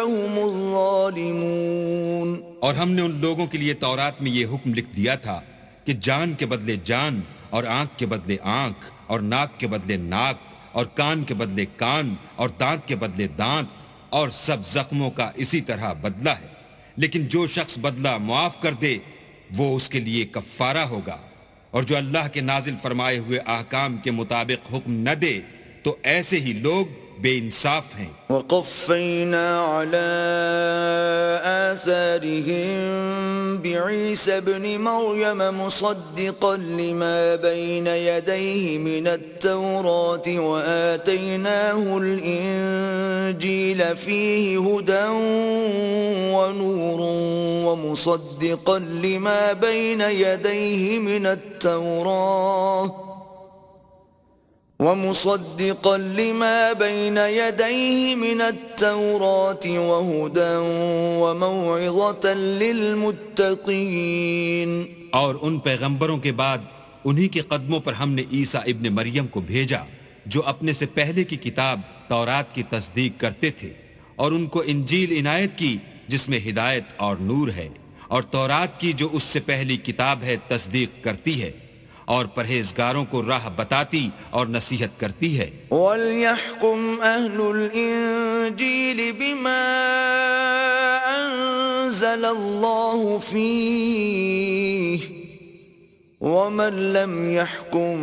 هُمُ الظَّالِمُونَ۔ اور ہم نے ان لوگوں کے لیے تورات میں یہ حکم لکھ دیا تھا کہ جان کے بدلے جان، اور آنکھ کے بدلے آنکھ، اور ناک کے بدلے ناک، اور کان کے بدلے کان، اور دانت کے بدلے دانت، اور سب زخموں کا اسی طرح بدلہ ہے، لیکن جو شخص بدلہ معاف کر دے وہ اس کے لیے کفارہ ہوگا، اور جو اللہ کے نازل فرمائے ہوئے احکام کے مطابق حکم نہ دے تو ایسے ہی لوگ بے انصاف ہیں۔ وَقَفَّيْنَا عَلَىٰ آثَارِهِم بِعِيسَى ابْنِ مَرْيَمَ مُصَدِّقًا لِّمَا بَيْنَ يَدَيْهِ مِنَ التَّوْرَاةِ وَآتَيْنَاهُ الْإِنجِيلَ فِيهِ هُدًى وَنُورٌ وَمُصَدِّقًا لِّمَا بَيْنَ يَدَيْهِ مِنَ التَّوْرَاةِ وَهُدًى وَمَوْعِظَةً لِّلْمُتَّقِينَ۔ اور ان پیغمبروں کے بعد انہی کے قدموں پر ہم نے عیسیٰ ابن مریم کو بھیجا جو اپنے سے پہلے کی کتاب تورات کی تصدیق کرتے تھے، اور ان کو انجیل عنایت کی جس میں ہدایت اور نور ہے، اور تورات کی جو اس سے پہلی کتاب ہے تصدیق کرتی ہے، اور پرہیزگاروں کو راہ بتاتی اور نصیحت کرتی ہے۔ وَلْيَحْكُمْ أَهْلُ الْإِنجِيلِ بِمَا أَنزَلَ اللَّهُ فِيهِ وَمَن لَّمْ يَحْكُم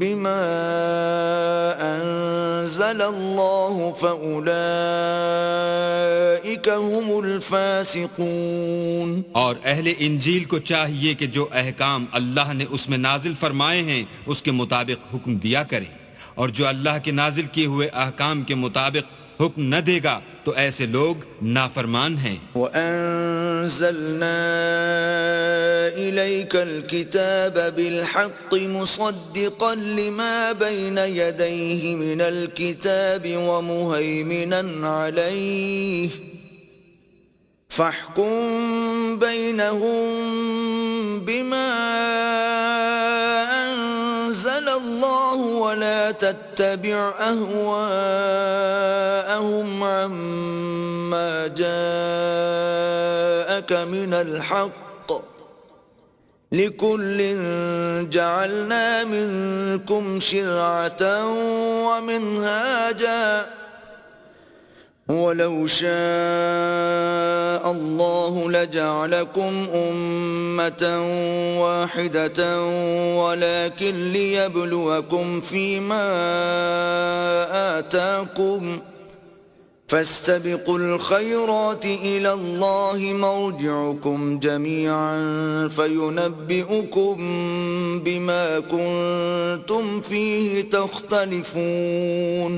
بِمَا أَنزَلَ اللَّهُ فَأُولَٰئِكَ هُمُ الْفَاسِقُونَ۔ اور اہل انجیل کو چاہیے کہ جو احکام اللہ نے اس میں نازل فرمائے ہیں اس کے مطابق حکم دیا کریں، اور جو اللہ کے نازل کیے ہوئے احکام کے مطابق حکم نہ دے گا تو ایسے لوگ نافرمان ہیں۔ وَأَنزَلْنَا إِلَيْكَ الْكِتَابَ بِالْحَقِّ مُصَدِّقًا لِّمَا بَيْنَ يَدَيْهِ مِنَ الْكِتَابِ وَمُهَيْمِنًا عَلَيْهِ فَاحْكُم بَيْنَهُم بِمَا أَنزَلَ اللَّهُ وَلَا تَتَّبِعْ أَهْوَاءَهُمْ عَمَّا جَاءَكَ مِنَ الْحَقِّ لِكُلٍّ جَعَلْنَا مِنكُمْ شِرْعَةً وَمِنْهَاجًا وَلَوْ شَاءَ اللَّهُ لَجَعَلَكُمْ أُمَّةً وَاحِدَةً وَلَكِنْ لِيَبْلُوَكُمْ فِيمَا آتَاكُمْ فَاسْتَبِقُوا الْخَيْرَاتِ إِلَى اللَّهِ مَرْجِعُكُمْ جَمِيعًا فَيُنَبِّئُكُم بِمَا كُنتُمْ فِيهِ تَخْتَلِفُونَ۔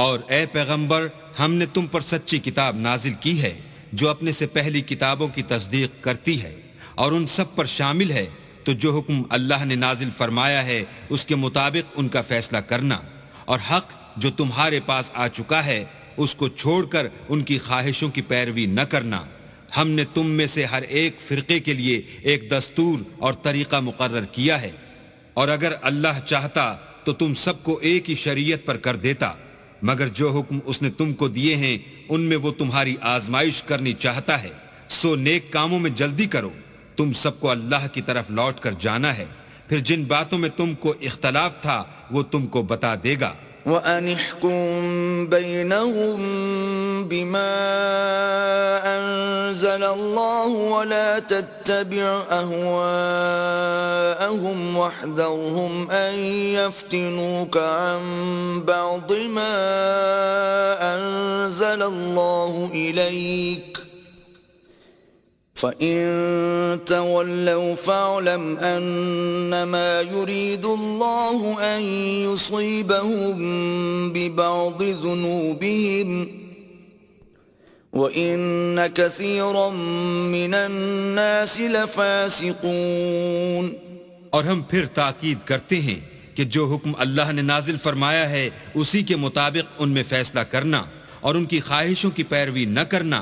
اور اے پیغمبر، ہم نے تم پر سچی کتاب نازل کی ہے جو اپنے سے پہلی کتابوں کی تصدیق کرتی ہے، اور ان سب پر شامل ہے، تو جو حکم اللہ نے نازل فرمایا ہے اس کے مطابق ان کا فیصلہ کرنا، اور حق جو تمہارے پاس آ چکا ہے اس کو چھوڑ کر ان کی خواہشوں کی پیروی نہ کرنا۔ ہم نے تم میں سے ہر ایک فرقے کے لیے ایک دستور اور طریقہ مقرر کیا ہے، اور اگر اللہ چاہتا تو تم سب کو ایک ہی شریعت پر کر دیتا، مگر جو حکم اس نے تم کو دیے ہیں ان میں وہ تمہاری آزمائش کرنی چاہتا ہے، سو نیک کاموں میں جلدی کرو، تم سب کو اللہ کی طرف لوٹ کر جانا ہے، پھر جن باتوں میں تم کو اختلاف تھا وہ تم کو بتا دے گا، وَأَنِ احْكُم بَيْنَهُم بِمَا أَنزَلَ اللَّهُ وَلَا تَتَّبِعْ أَهْوَاءَهُمْ وَاحْذَرْهُمْ أَن يَفْتِنُوكَ عَن بَعْضِ مَا أَنزَلَ اللَّهُ إِلَيْكَ فَإِن تَوَلَّوْا فَاعْلَمْ أَنَّمَا يُرِيدُ اللَّهُ أَن يُصِيبَهُم بِبَعْضِ ذُنُوبِهِمْ وَإِنَّ كَثِيرًا مِّنَ النَّاسِ لَفَاسِقُونَ۔ اور ہم پھر تاکید کرتے ہیں کہ جو حکم اللہ نے نازل فرمایا ہے اسی کے مطابق ان میں فیصلہ کرنا اور ان کی خواہشوں کی پیروی نہ کرنا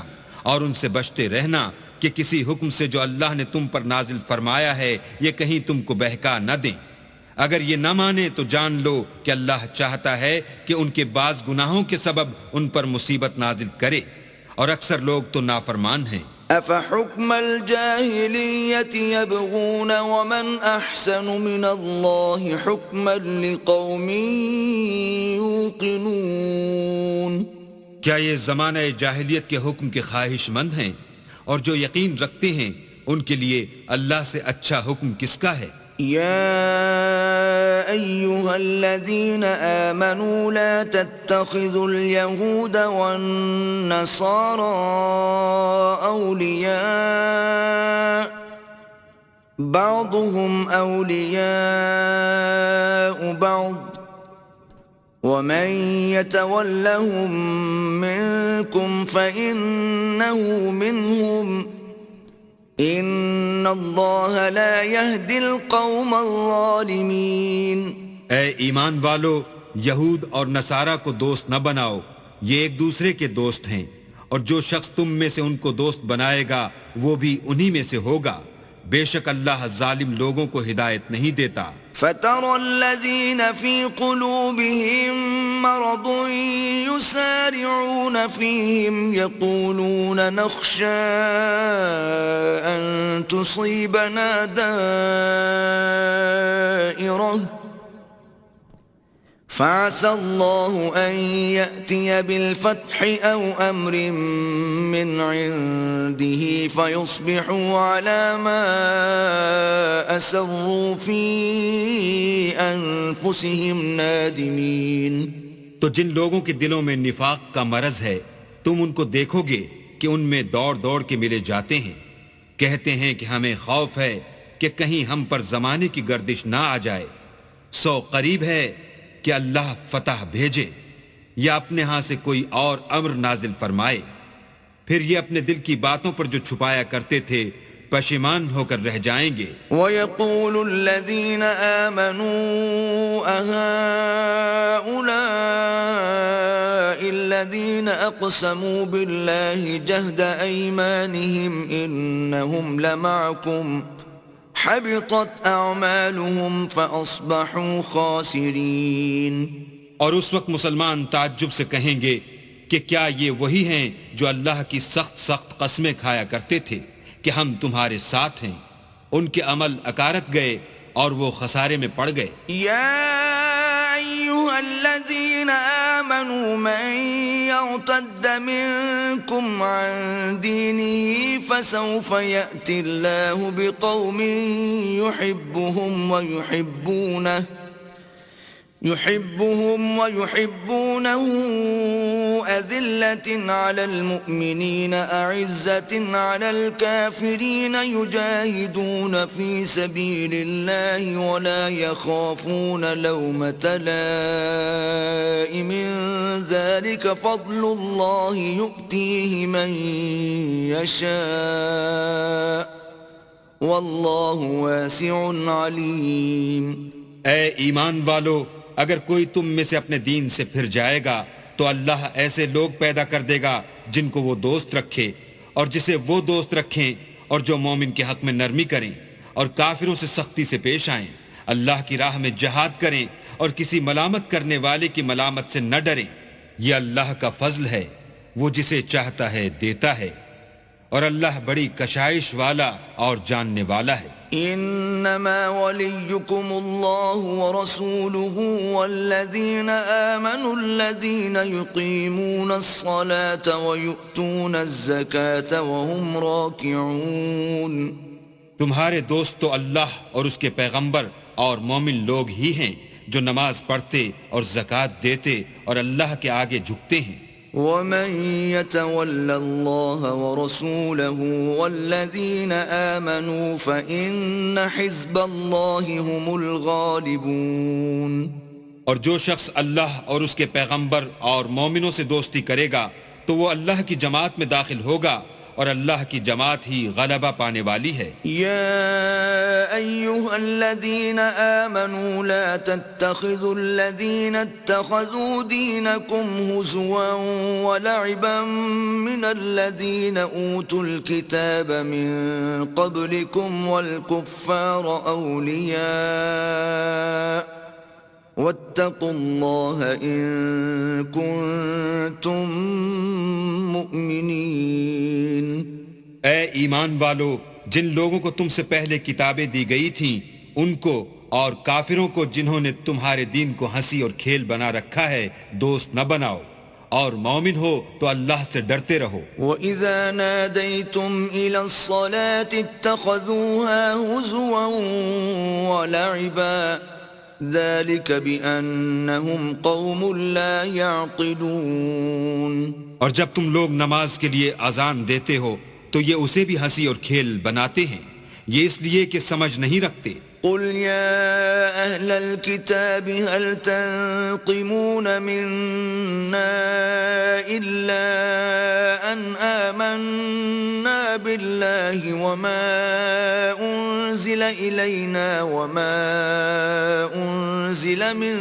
اور ان سے بچتے رہنا کہ کسی حکم سے جو اللہ نے تم پر نازل فرمایا ہے یہ کہیں تم کو بہکا نہ دیں۔ اگر یہ نہ مانے تو جان لو کہ اللہ چاہتا ہے کہ ان کے بعض گناہوں کے سبب ان پر مصیبت نازل کرے، اور اکثر لوگ تو نافرمان ہیں۔ أَفَحُكْمَ الْجَاهِلِيَّةِ يَبْغُونَ وَمَنْ أَحْسَنُ مِنَ اللَّهِ حُكْمًا لِقَوْمٍ يُوقِنُونَ۔ کیا یہ زمانہ جاہلیت کے حکم کے خواہش مند ہیں؟ اور جو یقین رکھتے ہیں ان کے لیے اللہ سے اچھا حکم کس کا ہے؟ يا أيها الذين آمنوا لا تتخذوا اليهود والنصارى أولياء بعضهم أولياء بعض ومن يتولهم منكم فإنه منهم ان اللہ لا يهدي القوم الظالمین۔ اے ایمان والو، یہود اور نصارہ کو دوست نہ بناؤ، یہ ایک دوسرے کے دوست ہیں، اور جو شخص تم میں سے ان کو دوست بنائے گا وہ بھی انہی میں سے ہوگا، بے شک اللہ ظالم لوگوں کو ہدایت نہیں دیتا۔ فَتَرَى الَّذِينَ فِي قُلُوبِهِم مَّرَضٌ يُسَارِعُونَ فِيهِمْ يَقُولُونَ نَخْشَىٰ أَن تُصِيبَنَا دَائِرَةٌ فَعَسَى اللَّهُ أَن يَأْتِيَ بِالْفَتْحِ أَوْ أَمْرٍ مِّنْ عِندِهِ فَيُصْبِحُوا عَلَى مَا أَسَرُّوا فِي أَنفُسِهِمْ نَادِمِينَ۔ تو جن لوگوں کے دلوں میں نفاق کا مرض ہے تم ان کو دیکھو گے کہ ان میں دوڑ دوڑ کے ملے جاتے ہیں، کہتے ہیں کہ ہمیں خوف ہے کہ کہیں ہم پر زمانے کی گردش نہ آ جائے، سو قریب ہے کہ اللہ فتح بھیجے یا اپنے ہاں سے کوئی اور امر نازل فرمائے، پھر یہ اپنے دل کی باتوں پر جو چھپایا کرتے تھے پشیمان ہو کر رہ جائیں گے۔ وَيَقُولُ الَّذِينَ آمَنُوا أَهَٰؤُلَاءِ الَّذِينَ أَقْسَمُوا بِاللَّهِ جَهْدَ أَيْمَانِهِمْ إِنَّهُمْ لَمَعَكُمْ حَبِطَتْ أَعْمَالُهُمْ فَأَصْبَحُوا خَاسِرِينَ۔ اور اس وقت مسلمان تعجب سے کہیں گے کہ کیا یہ وہی ہیں جو اللہ کی سخت سخت قسمیں کھایا کرتے تھے کہ ہم تمہارے ساتھ ہیں، ان کے عمل اکارت گئے اور وہ خسارے میں پڑ گئے۔ یا ایھا الذین آمنوا من یرتد منکم عن دینہ فسوف یأتی اللہ بقوم يحبهم ويحبونه أذلة على المؤمنين أعزة على الكافرين يجاهدون في سبيل الله ولا يخافون لومة لائم ذلك فضل الله يؤتيه من يشاء والله واسع عليم۔ اے ایمان والو، اگر کوئی تم میں سے اپنے دین سے پھر جائے گا تو اللہ ایسے لوگ پیدا کر دے گا جن کو وہ دوست رکھے اور جسے وہ دوست رکھیں، اور جو مومن کے حق میں نرمی کریں اور کافروں سے سختی سے پیش آئیں، اللہ کی راہ میں جہاد کریں اور کسی ملامت کرنے والے کی ملامت سے نہ ڈریں۔ یہ اللہ کا فضل ہے، وہ جسے چاہتا ہے دیتا ہے، اور اللہ بڑی کشائش والا اور جاننے والا ہے۔ انما وليكم الله ورسوله والذين آمنوا الذين يقيمون الصلاة ويؤتون الزكاة وهم راكعون. تمہارے دوست تو اللہ اور اس کے پیغمبر اور مومن لوگ ہی ہیں جو نماز پڑھتے اور زکوٰۃ دیتے اور اللہ کے آگے جھکتے ہیں. ومن يتول الله ورسوله والذين آمنوا فإن حزب الله هم الغالبون. اور جو شخص اللہ اور اس کے پیغمبر اور مومنوں سے دوستی کرے گا تو وہ اللہ کی جماعت میں داخل ہوگا اور اللہ کی جماعت ہی غلبہ پانے والی ہے. يا أيها الذين آمنوا لا تتخذوا الذين اتخذوا دينكم هزوا ولعبا من الذين أوتوا الكتاب من قبلكم والكفار أولياء واتقوا الله إن كنتم مؤمنين. اے ایمان والو، جن لوگوں کو تم سے پہلے کتابیں دی گئی تھیں ان کو اور کافروں کو جنہوں نے تمہارے دین کو ہنسی اور کھیل بنا رکھا ہے دوست نہ بناؤ، اور مومن ہو تو اللہ سے ڈرتے رہو. وَإِذَا نَادَيْتُمْ إِلَى الصَّلَاةِ اتَّخَذُوهَا هُزُوًا وَلَعِبًا ذَلِكَ بِأَنَّهُمْ قَوْمٌ لَا يَعْقِلُونَ. اور جب تم لوگ نماز کے لیے اذان دیتے ہو تو یہ اسے بھی ہنسی اور کھیل بناتے ہیں، یہ اس لیے کہ سمجھ نہیں رکھتے. قل يا أهل الكتاب هل تنقمون منا إلا أن آمنا بالله وما أنزل إلينا وما أنزل من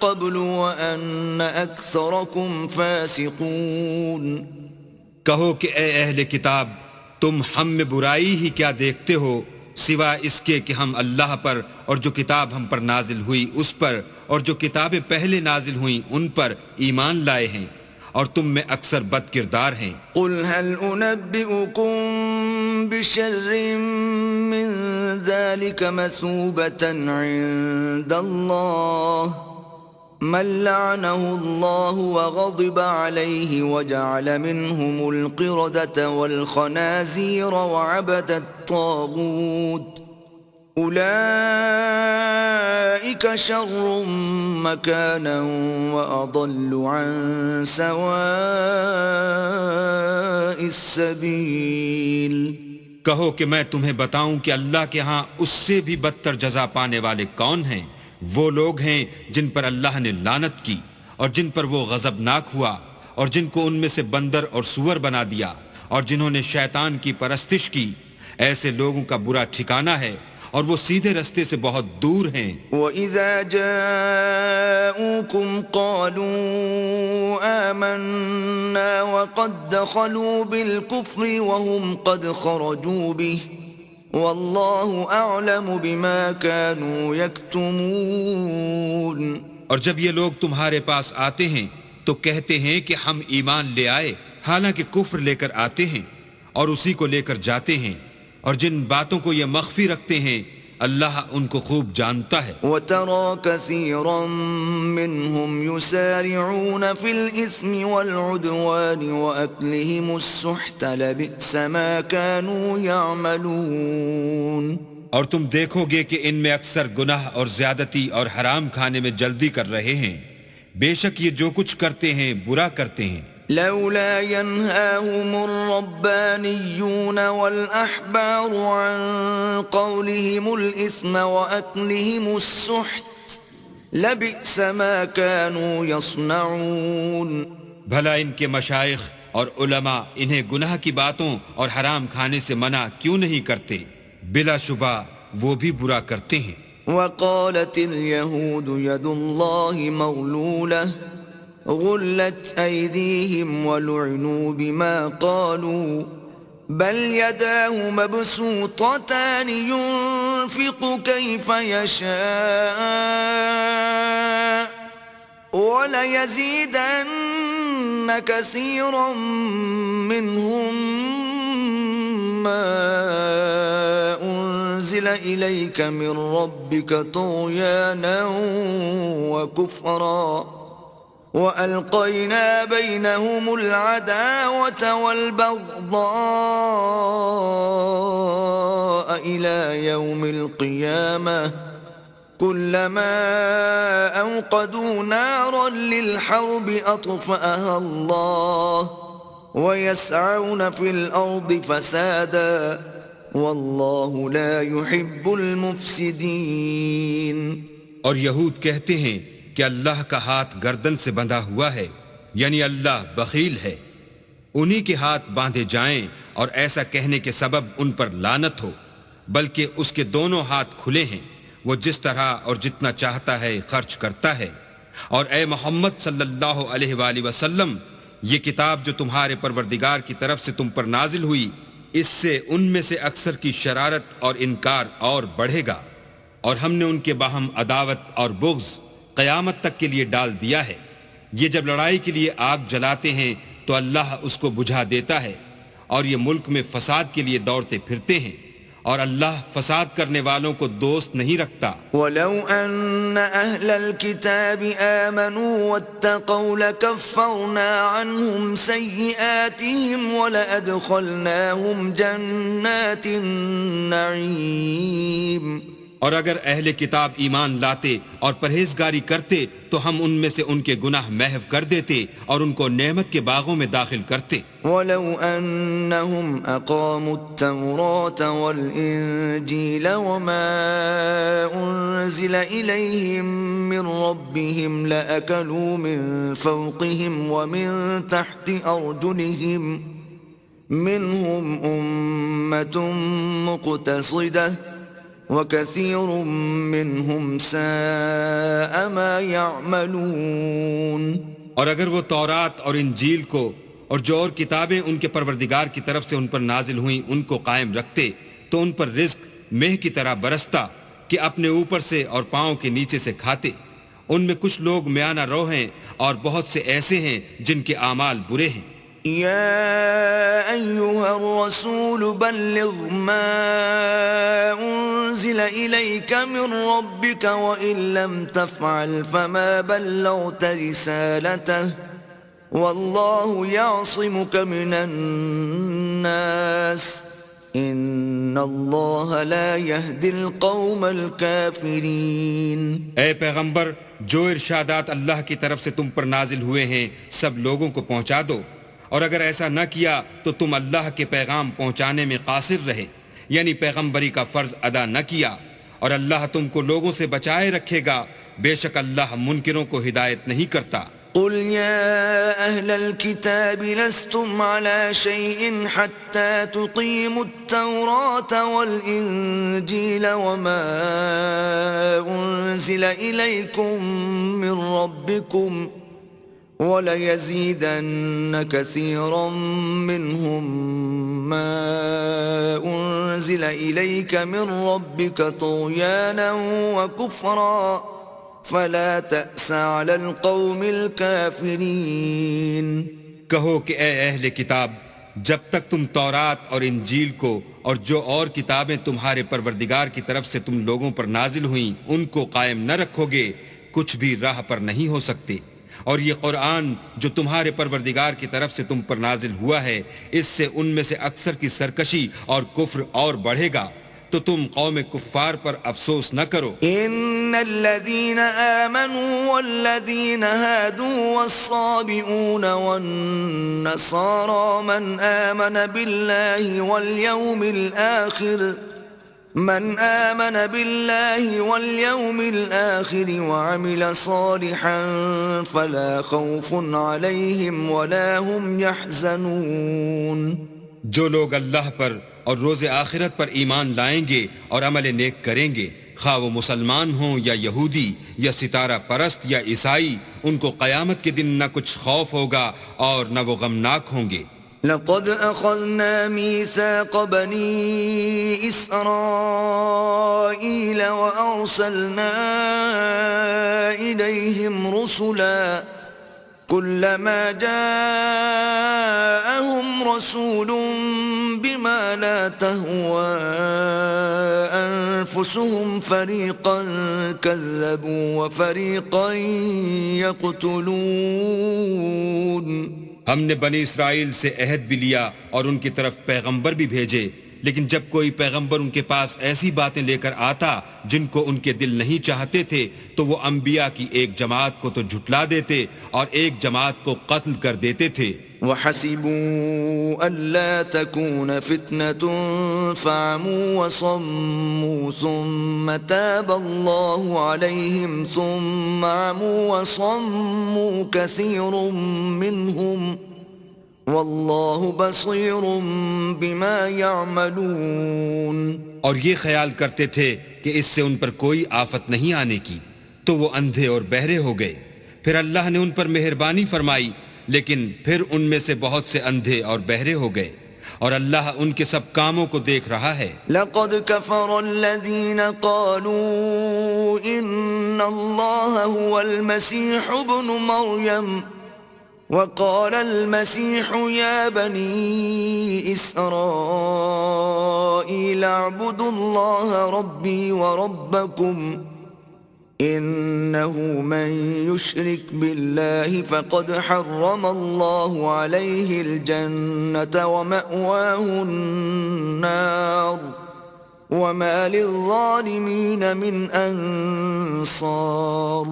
قبل وأن أكثركم فاسقون. کہو کہ اے اہل کتاب، تم ہم میں برائی ہی کیا دیکھتے ہو سوا اس کے کہ ہم اللہ پر اور جو کتاب ہم پر نازل ہوئی اس پر اور جو کتابیں پہلے نازل ہوئیں ان پر ایمان لائے ہیں، اور تم میں اکثر بد کردار ہیں. قل هل أنبئكم بشر من ذلك مثوبة عند الله من لعنه الله وغضب عليه وجعل منهم القردة والخنازير وعبد الطاغوت أولئك شر مكانا وأضل عن سواء السبيل. کہو کہ میں تمہیں بتاؤں کہ اللہ کے ہاں اس سے بھی بدتر جزا پانے والے کون ہیں؟ وہ لوگ ہیں جن پر اللہ نے لعنت کی اور جن پر وہ غضبناک ہوا اور جن کو ان میں سے بندر اور سور بنا دیا اور جنہوں نے شیطان کی پرستش کی. ایسے لوگوں کا برا ٹھکانہ ہے اور وہ سیدھے رستے سے بہت دور ہیں. وَإِذَا جَاءُوكُمْ قَالُوا آمَنَّا وَقَدْ دَخَلُوا بِالْكُفْرِ وَهُمْ قَدْ خَرَجُوا بِهِ واللہ اعلم بما كانوا یکتمون. اور جب یہ لوگ تمہارے پاس آتے ہیں تو کہتے ہیں کہ ہم ایمان لے آئے، حالانکہ کفر لے کر آتے ہیں اور اسی کو لے کر جاتے ہیں، اور جن باتوں کو یہ مخفی رکھتے ہیں اللہ ان کو خوب جانتا ہے. وَتَرَى كَثِيرًا مِّنْهُمْ يُسَارِعُونَ فِي الْإِثْمِ وَالْعُدْوَانِ وَأَكْلِهِمُ السُّحْتَ لَبِئْسَ مَا كَانُوا يَعْمَلُونَ. اور تم دیکھو گے کہ ان میں اکثر گناہ اور زیادتی اور حرام کھانے میں جلدی کر رہے ہیں، بے شک یہ جو کچھ کرتے ہیں برا کرتے ہیں. لولا ينهاهم الربانيون والأحبار عن قولهم الإثم وأكلهم السحت لبئس ما كانوا يصنعون. بھلا ان کے مشائخ اور علماء انہیں گناہ کی باتوں اور حرام کھانے سے منع کیوں نہیں کرتے؟ بلا شبہ وہ بھی برا کرتے ہیں. وقالت اليهود يد الله مغلولة غلت أيديهم ولعنوا بما قالوا بل يداه مبسوطتان ينفق كيف يشاء وليزيدن كثيرا منهم ما أنزل إليك من ربك طغيانا وكفرا وألقينا بينهم العداوة والبغضاء إلى يوم القيامة كلما أوقدوا نارا للحرب أطفأها الله ويسعون في الأرض فسادا والله لا يحب المفسدين. اور یہود کہتے ہیں کہ اللہ کا ہاتھ گردن سے بندھا ہوا ہے، یعنی اللہ بخیل ہے. انہی کے ہاتھ باندھے جائیں اور ایسا کہنے کے سبب ان پر لعنت ہو، بلکہ اس کے دونوں ہاتھ کھلے ہیں، وہ جس طرح اور جتنا چاہتا ہے خرچ کرتا ہے. اور اے محمد صلی اللہ علیہ وآلہ وسلم، یہ کتاب جو تمہارے پروردگار کی طرف سے تم پر نازل ہوئی، اس سے ان میں سے اکثر کی شرارت اور انکار اور بڑھے گا، اور ہم نے ان کے باہم عداوت اور بغض قیامت تک کے لیے ڈال دیا ہے. یہ جب لڑائی کے لیے آگ جلاتے ہیں تو اللہ اس کو بجھا دیتا ہے، اور یہ ملک میں فساد کے لیے دوڑتے پھرتے ہیں، اور اللہ فساد کرنے والوں کو دوست نہیں رکھتا. وَلَوْ أَنَّ أَهْلَ الْكِتَابِ آمَنُوا وَاتَّقَوْا لَكَفَّرْنَا عَنْهُمْ سَيِّئَاتِهِمْ وَلَأَدْخَلْنَاهُمْ جَنَّاتِ النَّعِيمِ. اور اگر اہل کتاب ایمان لاتے اور پرہیزگاری کرتے تو ہم ان میں سے ان کے گناہ محو کر دیتے اور ان کو نعمت کے باغوں میں داخل کرتے. وَلَوْ أَنَّهُمْ أَقَامُوا التَّوْرَاةَ وَالْإِنْجِيلَ وَمَا أُنْزِلَ إِلَيْهِمْ مِنْ رَبِّهِمْ لَأَكَلُوا مِنْ فَوْقِهِمْ وَمِنْ تَحْتِ أَرْجُلِهِمْ مِنْهُمْ أُمَّةٌ مُقْتَصِدَةٌ وَكَثِيرٌ مِّنْهُمْ سَاءَ مَا يَعْمَلُونَ. اور اگر وہ تورات اور انجیل کو اور جو اور کتابیں ان کے پروردگار کی طرف سے ان پر نازل ہوئیں ان کو قائم رکھتے تو ان پر رزق مہ کی طرح برستا کہ اپنے اوپر سے اور پاؤں کے نیچے سے کھاتے. ان میں کچھ لوگ میانہ رو ہیں اور بہت سے ایسے ہیں جن کے اعمال برے ہیں. يا أيها الرسول بلغ ما أنزل إليك من ربك وإن لم تفعل فما بلغت رسالته والله يعصمك من الناس إن الله لا يهدي القوم الكافرين. اے پیغمبر، جو ارشادات اللہ کی طرف سے تم پر نازل ہوئے ہیں سب لوگوں کو پہنچا دو، اور اگر ایسا نہ کیا تو تم اللہ کے پیغام پہنچانے میں قاصر رہے، یعنی پیغمبری کا فرض ادا نہ کیا، اور اللہ تم کو لوگوں سے بچائے رکھے گا، بے شک اللہ منکروں کو ہدایت نہیں کرتا. قل يا أهل الكتاب لستم على شيء حتى تقيموا التوراة والإنجيل وما أنزل إليكم من ربكم وَلَيَزِيدَنَّ كَثِيرًا مِّنْهُمْ مَا أُنزِلَ إِلَيْكَ مِنْ رَبِّكَ طُغْيَانًا وَكُفْرًا فَلَا تَأْسَ عَلَى الْقَوْمِ الْكَافِرِينَ. کہو کہ اے اہل کتاب، جب تک تم تورات اور انجیل کو اور جو اور کتابیں تمہارے پروردگار کی طرف سے تم لوگوں پر نازل ہوئیں ان کو قائم نہ رکھو گے، کچھ بھی راہ پر نہیں ہو سکتے. اور یہ قرآن جو تمہارے پروردگار کی طرف سے تم پر نازل ہوا ہے، اس سے ان میں سے اکثر کی سرکشی اور کفر اور بڑھے گا، تو تم قوم کفار پر افسوس نہ کرو. ان الذين آمنوا والذين هادوا والصابئون والنصارى من آمن بالله واليوم الآخر وعمل صالحا فلا خوف عليهم ولا هم يحزنون. جو لوگ اللہ پر اور روز آخرت پر ایمان لائیں گے اور عمل نیک کریں گے، خواہ وہ مسلمان ہوں یا یہودی یا ستارہ پرست یا عیسائی، ان کو قیامت کے دن نہ کچھ خوف ہوگا اور نہ وہ غمناک ہوں گے. لقد أخذنا ميثاق بني إسرائيل وأرسلنا إليهم رسلا كلما جاءهم رسول بما لا تهوى أنفسهم فريقا كذبوا وفريقا يقتلون. ہم نے بنی اسرائیل سے عہد بھی لیا اور ان کی طرف پیغمبر بھی بھیجے، لیکن جب کوئی پیغمبر ان کے پاس ایسی باتیں لے کر آتا جن کو ان کے دل نہیں چاہتے تھے تو وہ انبیاء کی ایک جماعت کو تو جھٹلا دیتے اور ایک جماعت کو قتل کر دیتے تھے. وحسبوا ألا تكون فتنة فعموا وصموا ثم تاب الله عليهم ثم عموا وصموا كثير منهم والله بصير بما يعملون. اور یہ خیال کرتے تھے کہ اس سے ان پر کوئی آفت نہیں آنے کی تو وہ اندھے اور بہرے ہو گئے. پھر اللہ نے ان پر مہربانی فرمائی لیکن پھر ان میں سے بہت سے اندھے اور بہرے ہو گئے اور اللہ ان کے سب کاموں کو دیکھ رہا ہے. لقد كفر الذين قالوا إن الله هو المسيح ابن مريم وقال المسيح يا بني إسرائيل اعبدوا الله ربي وربكم إنه من يشرك بالله فقد حرم الله عليه الجنة ومأواه النار وما للظالمين من أنصار.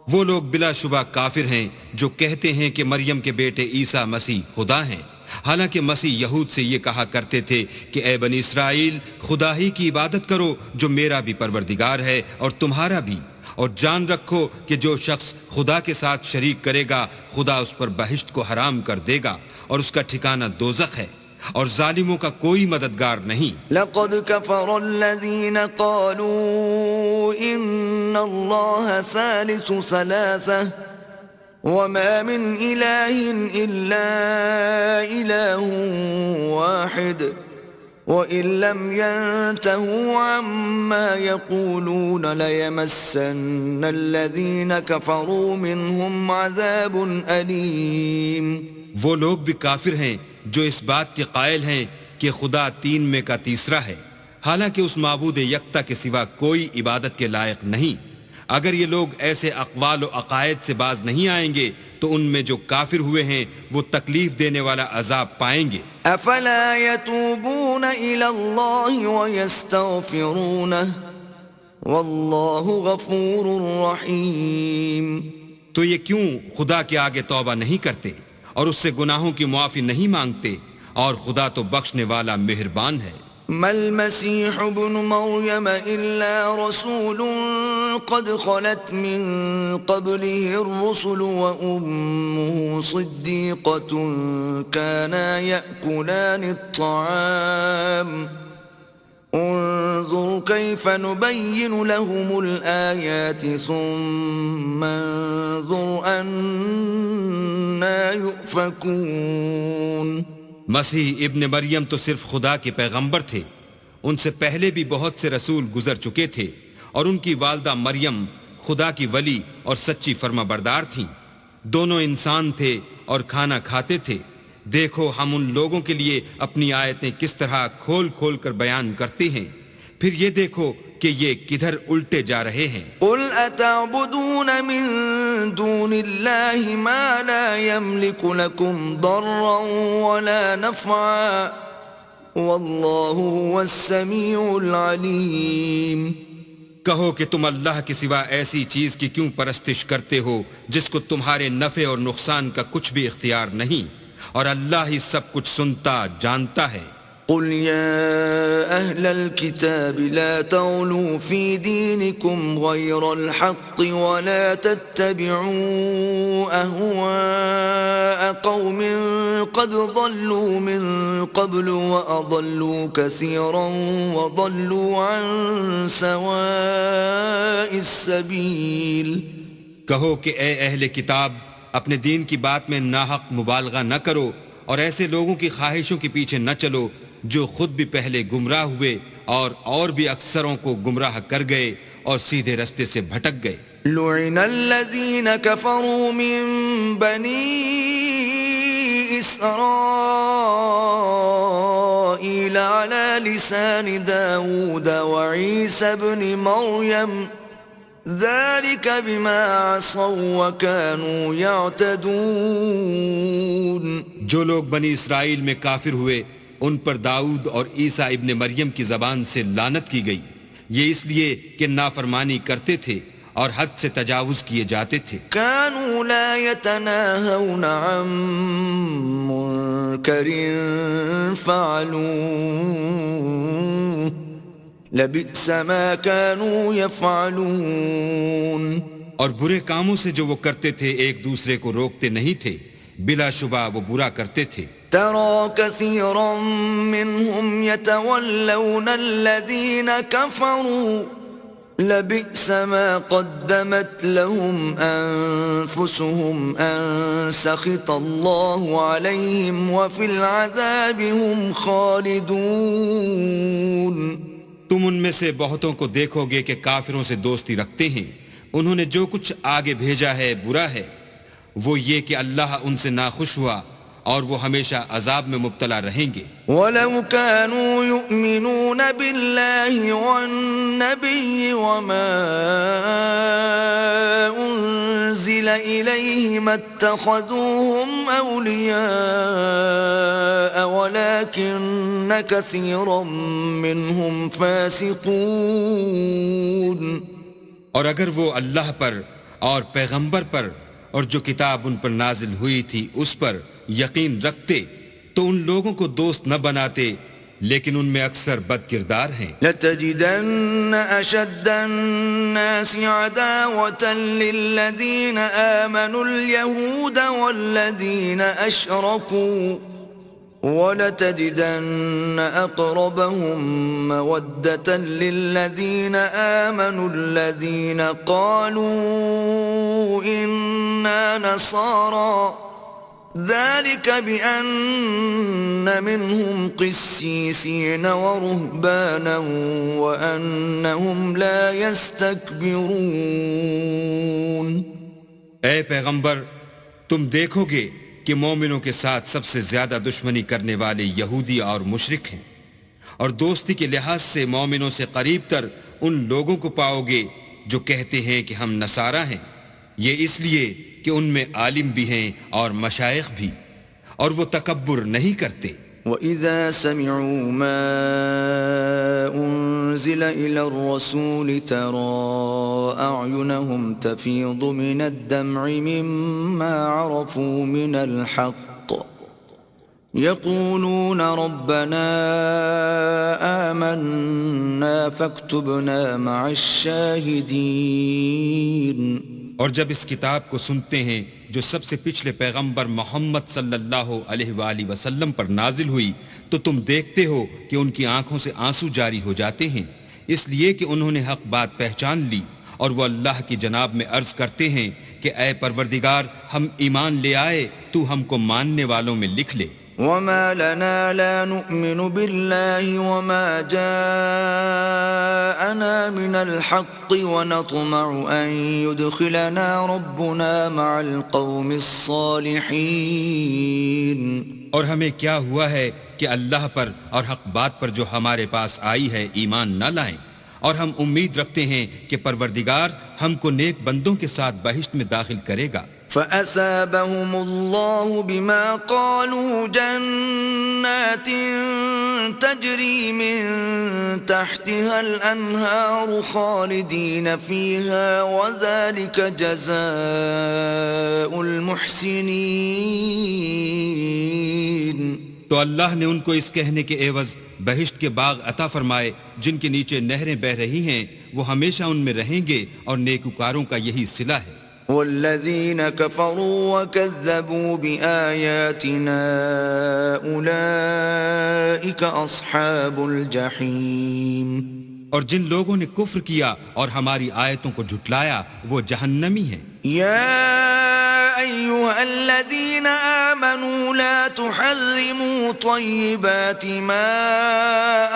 وہ لوگ بلا شبہ کافر ہیں جو کہتے ہیں کہ مریم کے بیٹے عیسیٰ مسیح خدا ہیں، حالانکہ مسیح یہود سے یہ کہا کرتے تھے کہ اے بنی اسرائیل خدا ہی کی عبادت کرو جو میرا بھی پروردگار ہے اور تمہارا بھی، اور جان رکھو کہ جو شخص خدا کے ساتھ شریک کرے گا خدا اس پر بہشت کو حرام کر دے گا اور اس کا ٹھکانہ دوزخ ہے اور ظالموں کا کوئی مددگار نہیں. لقد كفر الذين قالوا إن الله ثالث ثلاثة وما من إله إلا إله واحد وَإِن لَّمْ يَنْتَهُوا عَمَّا يَقُولُونَ لَيَمَسَّنَّ الَّذِينَ كَفَرُوا مِنْهُمْ عَذَابٌ أَلِيمٌ. وہ لوگ بھی کافر ہیں جو اس بات کے قائل ہیں کہ خدا تین میں کا تیسرا ہے، حالانکہ اس معبود یکتا کے سوا کوئی عبادت کے لائق نہیں. اگر یہ لوگ ایسے اقوال و عقائد سے باز نہیں آئیں گے تو ان میں جو کافر ہوئے ہیں وہ تکلیف دینے والا عذاب پائیں گے. افلا يتوبون الى الله ويستغفرونه والله غفور رحيم. تو یہ کیوں خدا کے آگے توبہ نہیں کرتے اور اس سے گناہوں کی معافی نہیں مانگتے، اور خدا تو بخشنے والا مہربان ہے. ما المسيح ابن مريم إلا رسول قد خلت من قبله الرسل وأمه صديقة كانا يأكلان الطعام انظر كيف نبين لهم الآيات ثم انظر أنا يؤفكون. مسیح ابن مریم تو صرف خدا کے پیغمبر تھے، ان سے پہلے بھی بہت سے رسول گزر چکے تھے، اور ان کی والدہ مریم خدا کی ولی اور سچی فرما بردار تھیں. دونوں انسان تھے اور کھانا کھاتے تھے. دیکھو ہم ان لوگوں کے لیے اپنی آیتیں کس طرح کھول کھول کر بیان کرتے ہیں، پھر یہ دیکھو کہ یہ کدھر الٹے جا رہے ہیں. قل اتعبدون من دون اللہ ما لا يملك لكم ضرا ولا نفعا واللہ هو السمیع العلیم. کہو کہ تم اللہ کے سوا ایسی چیز کی کیوں پرستش کرتے ہو جس کو تمہارے نفع اور نقصان کا کچھ بھی اختیار نہیں، اور اللہ ہی سب کچھ سنتا جانتا ہے. قل يا أهل الكتاب لا تغلوا في دينكم غير الحق ولا تتبعوا أهواء قوم قد ضلوا من قبل وأضلوا كثيرا وضلوا عن سواء السبيل. کہو کہ اے اہل کتاب اپنے دین کی بات میں ناحق مبالغہ نہ کرو اور ایسے لوگوں کی خواہشوں کے پیچھے نہ چلو جو خود بھی پہلے گمراہ ہوئے اور بھی اکثروں کو گمراہ کر گئے اور سیدھے رستے سے بھٹک گئے. لعن الذين كفروا من بني إسرائيل إسرائيل على لسان داود وعيسى ابن مريم ذلك بما عصوا وكانوا يعتدون. جو لوگ بنی اسرائیل میں کافر ہوئے ان پر داؤد اور عیسیٰ ابن مریم کی زبان سے لعنت کی گئی، یہ اس لیے کہ نافرمانی کرتے تھے اور حد سے تجاوز کیے جاتے تھے. كانوا لا يتناهون عن منكر فعلوه لبئس ما كانوا يفعلون. اور برے کاموں سے جو وہ کرتے تھے ایک دوسرے کو روکتے نہیں تھے، بلا شبہ وہ برا کرتے تھے. ترى كثيرا منهم يتولون الذين كفروا لبئس ما قدمت لهم أنفسهم أن سخط الله عليهم وفي العذاب هم خالدون. تم ان میں سے بہتوں کو دیکھو گے کہ کافروں سے دوستی رکھتے ہیں، انہوں نے جو کچھ آگے بھیجا ہے برا ہے، وہ یہ کہ اللہ ان سے ناخوش ہوا اور وہ ہمیشہ عذاب میں مبتلا رہیں گے. وَلَوْ كَانُوا يُؤْمِنُونَ بِاللَّهِ وَالنَّبِيِّ وَمَا أُنزِلَ إِلَيْهِ مَا اتَّخَذُوهُمْ أَوْلِيَاءَ وَلَكِنَّ كَثِيرًا مِّنْهُمْ فَاسِقُونَ. اور اگر وہ اللہ پر اور پیغمبر پر اور جو کتاب ان پر نازل ہوئی تھی اس پر یقین رکھتے تو ان لوگوں کو دوست نہ بناتے، لیکن ان میں اکثر بد کردار ہیں. لَتَجِدَنَّ أَشَدَّ النَّاسِ عَدَاوَةً لِّلَّذِينَ آمَنُوا الْيَهُودَ وَالَّذِينَ أَشْرَكُوا وَلَتَجِدَنَّ أَقْرَبَهُم مَّوَدَّةً لِّلَّذِينَ آمَنُوا الَّذِينَ قَالُوا إِنَّا نَصَارَىٰ ذلك بأن منهم قسيسين ورهبانا وأنهم لا يستكبرون. اے پیغمبر، تم دیکھو گے کہ مومنوں کے ساتھ سب سے زیادہ دشمنی کرنے والے یہودی اور مشرک ہیں، اور دوستی کے لحاظ سے مومنوں سے قریب تر ان لوگوں کو پاؤ گے جو کہتے ہیں کہ ہم نصارہ ہیں، یہ اس لیے کہ ان میں عالم بھی ہیں اور مشائخ بھی، اور وہ تکبر نہیں کرتے. وَإِذَا سَمِعُوا مَا أُنزِلَ إِلَى الرَّسُولِ تَرَىٰ أَعْيُنَهُمْ تَفِيضُ مِنَ الدَّمْعِ مِمَّا عَرَفُوا مِنَ الْحَقِّ يَقُولُونَ رَبَّنَا آمَنَّا فَاكْتُبْنَا مَعَ الشَّاهِدِينَ. اور جب اس کتاب کو سنتے ہیں جو سب سے پچھلے پیغمبر محمد صلی اللہ علیہ وآلہ وسلم پر نازل ہوئی تو تم دیکھتے ہو کہ ان کی آنکھوں سے آنسو جاری ہو جاتے ہیں، اس لیے کہ انہوں نے حق بات پہچان لی، اور وہ اللہ کی جناب میں عرض کرتے ہیں کہ اے پروردگار، ہم ایمان لے آئے، تو ہم کو ماننے والوں میں لکھ لے. وما لنا لا نؤمن بالله وما جاءنا من الحق ونطمع أن يدخلنا ربنا مع القوم الصالحين. اور ہمیں کیا ہوا ہے کہ اللہ پر اور حق بات پر جو ہمارے پاس آئی ہے ایمان نہ لائیں، اور ہم امید رکھتے ہیں کہ پروردگار ہم کو نیک بندوں کے ساتھ بہشت میں داخل کرے گا. فَأَثَابَهُمُ اللَّهُ بِمَا قَالُوا جَنَّاتٍ تَجْرِي مِن تَحْتِهَا الْأَنْهَارُ خَالِدِينَ فِيهَا وَذَلِكَ جَزَاءُ الْمُحْسِنِينَ. تو اللہ نے ان کو اس کہنے کے عوض بہشت کے باغ عطا فرمائے جن کے نیچے نہریں بہ رہی ہیں، وہ ہمیشہ ان میں رہیں گے، اور نیکوکاروں کا یہی صلہ ہے. والذین کفروا وکذبوا بآیاتنا اولئک اصحاب الجحیم. اور جن لوگوں نے کفر کیا اور ہماری آیتوں کو جھٹلایا وہ جہنمی ہیں. یا ایھا الذین آمنوا لا تحرموا طیبات ما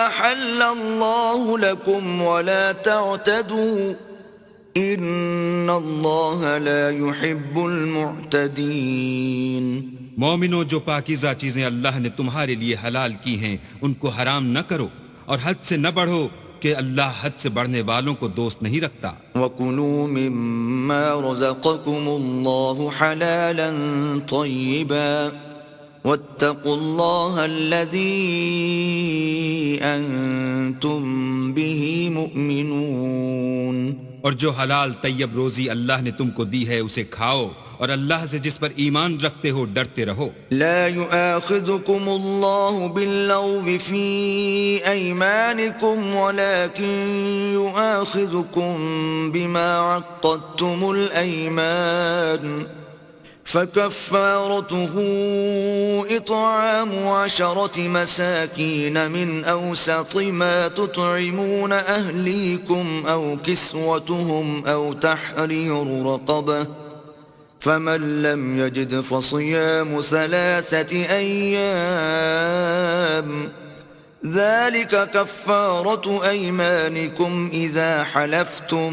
احل اللہ لکم ولا تعتدوا ان اللہ لا يحب المعتدین۔ مومنو، جو پاکیزہ چیزیں اللہ نے تمہارے لیے حلال کی ہیں ان کو حرام نہ کرو، اور حد سے نہ بڑھو کہ اللہ حد سے بڑھنے والوں کو دوست نہیں رکھتا۔ وَكُلُوا مِمَّا رَزَقَكُمُ اللَّهُ حَلَالًا طَيِّبًا وَاتَّقُوا اللَّهَ الَّذِي أَنْتُمْ بِهِ مُؤْمِنُونَ۔ اور جو حلال طیب روزی اللہ نے تم کو دی ہے اسے کھاؤ، اور اللہ سے جس پر ایمان رکھتے ہو ڈرتے رہو۔ لا يؤاخذكم الله باللغو في أيمانكم ولكن يؤاخذكم بما عقدتم الأيمان، فكفارته إطعام 10 مساكين من أوسط ما تطعمون أهليكم أو كسوتهم أو تحرير رقبة، فمن لم يجد فصيام 3 أيام، ذلك كفارة أيمانكم إذا حلفتم،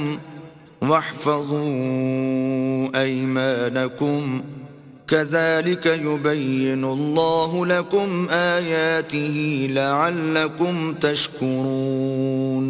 واحفظوا أيمانكم، كذلك يبين الله لكم آياته لعلكم تشكرون۔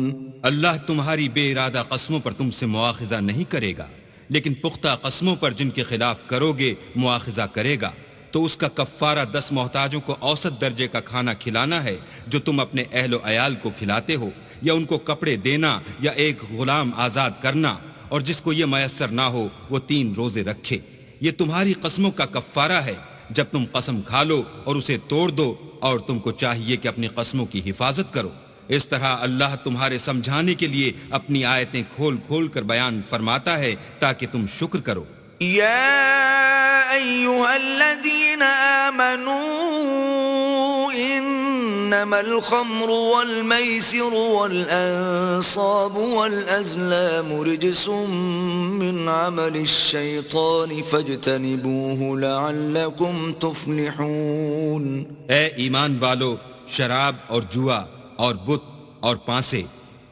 اللہ تمہاری بے ارادہ قسموں پر تم سے مواخذہ نہیں کرے گا، لیکن پختہ قسموں پر جن کے خلاف کرو گے مواخذہ کرے گا، تو اس کا کفارہ 10 محتاجوں کو اوسط درجے کا کھانا کھلانا ہے جو تم اپنے اہل و عیال کو کھلاتے ہو، یا ان کو کپڑے دینا، یا ایک غلام آزاد کرنا، اور جس کو یہ میسر نہ ہو وہ 3 روزے رکھے۔ یہ تمہاری قسموں کا کفارہ ہے جب تم قسم کھا لو اور اسے توڑ دو، اور تم کو چاہیے کہ اپنی قسموں کی حفاظت کرو۔ اس طرح اللہ تمہارے سمجھانے کے لیے اپنی آیتیں کھول کھول کر بیان فرماتا ہے تاکہ تم شکر کرو۔ یا ایھا الذین آمنوا انما الخمر والمیسر والانصاب والازلام رجس من عمل الشیطان فاجتنبوه لعلکم تفلحون۔ اے ایمان والو، شراب اور جوا اور بت اور پانسے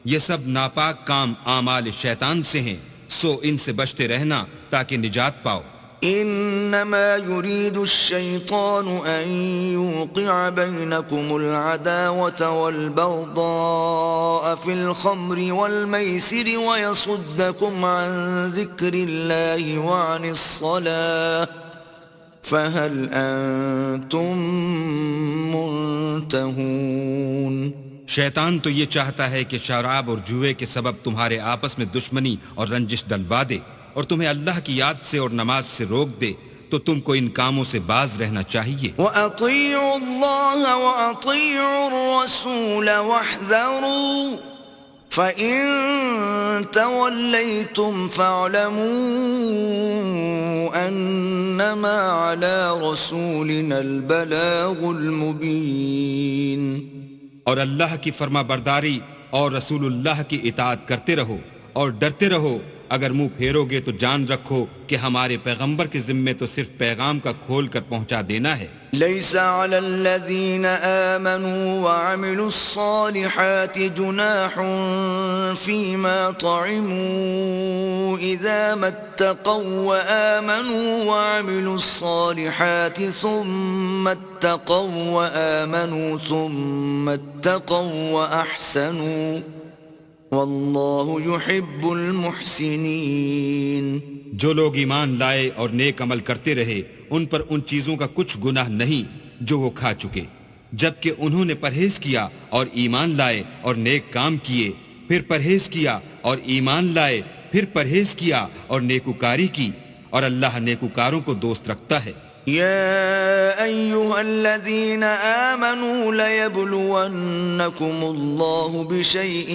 یہ سب ناپاک کام اعمال شیطان سے ہیں، سو ان سے بچتے رہنا تاکہ نجات پاؤ۔ انما يريد الشيطان ان يوقع بينكم العداوة والبغضاء في الخمر والميسر ويصدكم عن ذكر الله وعن الصلاة فهل انتم منتهون۔ شیطان تو یہ چاہتا ہے کہ شراب اور جوئے کے سبب تمہارے آپس میں دشمنی اور رنجش ڈلوا دے، اور تمہیں اللہ کی یاد سے اور نماز سے روک دے، تو تم کو ان کاموں سے باز رہنا چاہیے۔ وَأَطِيعُوا اللَّهَ وَأَطِيعُوا الرَّسُولَ وَاحْذَرُوا فَإِن تَوَلَّيْتُمْ فَاعْلَمُوا أَنَّمَا عَلَى رَسُولِنَا الْبَلَاغُ الْمُبِينُ۔ اور اللہ کی فرما برداری اور رسول اللہ کی اطاعت کرتے رہو اور ڈرتے رہو، اگر منہ پھیرو گے تو جان رکھو کہ ہمارے پیغمبر کے ذمے تو صرف پیغام کا کھول کر پہنچا دینا ہے۔ ليس على الذين آمنوا وعملوا الصالحات جناح فيما طعموا إذا ما اتقوا وآمنوا وعملوا الصالحات ثم اتقوا وآمنوا ثم اتقوا وأحسنوا والله يحب المحسنين۔ جو لوگ ایمان لائے اور نیک عمل کرتے رہے ان پر ان چیزوں کا کچھ گناہ نہیں جو وہ کھا چکے، جبکہ انہوں نے پرہیز کیا اور ایمان لائے اور نیک کام کیے، پھر پرہیز کیا اور ایمان لائے، پھر پرہیز کیا اور نیکوکاری کی، اور اللہ نیکوکاروں کو دوست رکھتا ہے۔ يا أيها الذين آمنوا ليبلونكم الله بشيء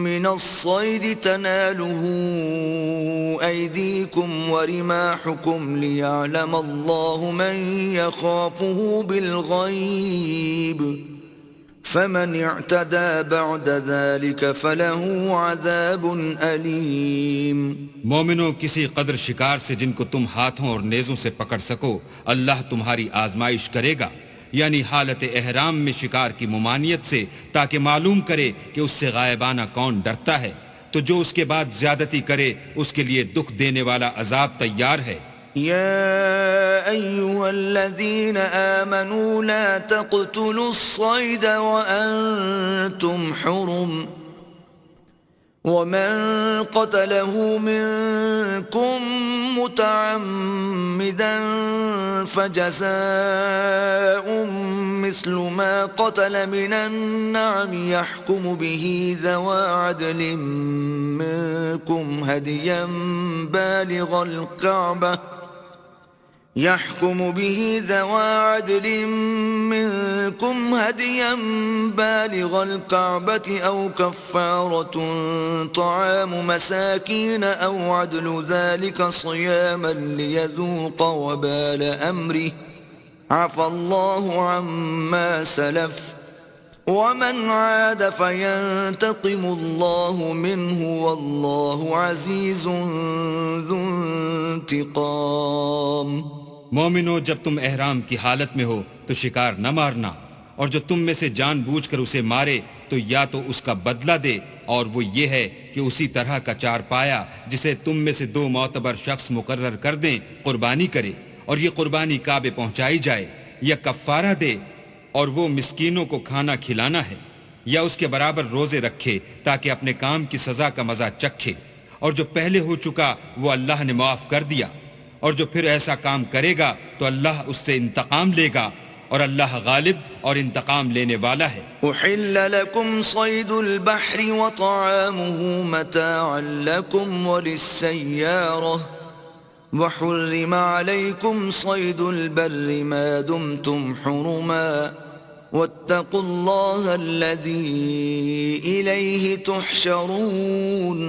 من الصيد تناله أيديكم ورماحكم ليعلم الله من يخافه بالغيب فمن اعتدى بعد ذلك فله عذاب علیم۔ مومنوں، کسی قدر شکار سے جن کو تم ہاتھوں اور نیزوں سے پکڑ سکو اللہ تمہاری آزمائش کرے گا، یعنی حالت احرام میں شکار کی ممانعت سے، تاکہ معلوم کرے کہ اس سے غائبانہ کون ڈرتا ہے، تو جو اس کے بعد زیادتی کرے اس کے لیے دکھ دینے والا عذاب تیار ہے۔ يا أيها الذين آمنوا لا تقتلوا الصيد وأنتم حرم ومن قتله منكم متعمدا فجزاء مثل ما قتل من النعم يحكم به ذوى عدل منكم هديا بالغ الكعبة أو كفارة طعام مساكين أو عدل ذلك صياما ليذوق وبال أمره عفى الله عما سلف ومن عاد فينتقم الله منه والله عزيز ذو انتقام۔ مومنو، جب تم احرام کی حالت میں ہو تو شکار نہ مارنا، اور جو تم میں سے جان بوجھ کر اسے مارے تو یا تو اس کا بدلہ دے، اور وہ یہ ہے کہ اسی طرح کا چار پایا جسے تم میں سے 2 معتبر شخص مقرر کر دیں قربانی کرے، اور یہ قربانی کعبے پہنچائی جائے، یا کفارہ دے اور وہ مسکینوں کو کھانا کھلانا ہے، یا اس کے برابر روزے رکھے تاکہ اپنے کام کی سزا کا مزہ چکھے، اور جو پہلے ہو چکا وہ اللہ نے معاف کر دیا، اور جو پھر ایسا کام کرے گا تو اللہ اس سے انتقام لے گا، اور اللہ غالب اور انتقام لینے والا ہے۔ احل لكم صيد البحر وطعامه متاعا لكم وللسيارة وحرم عليكم صيد البر ما دمتم حرما واتقوا الله الذي إليه تحشرون۔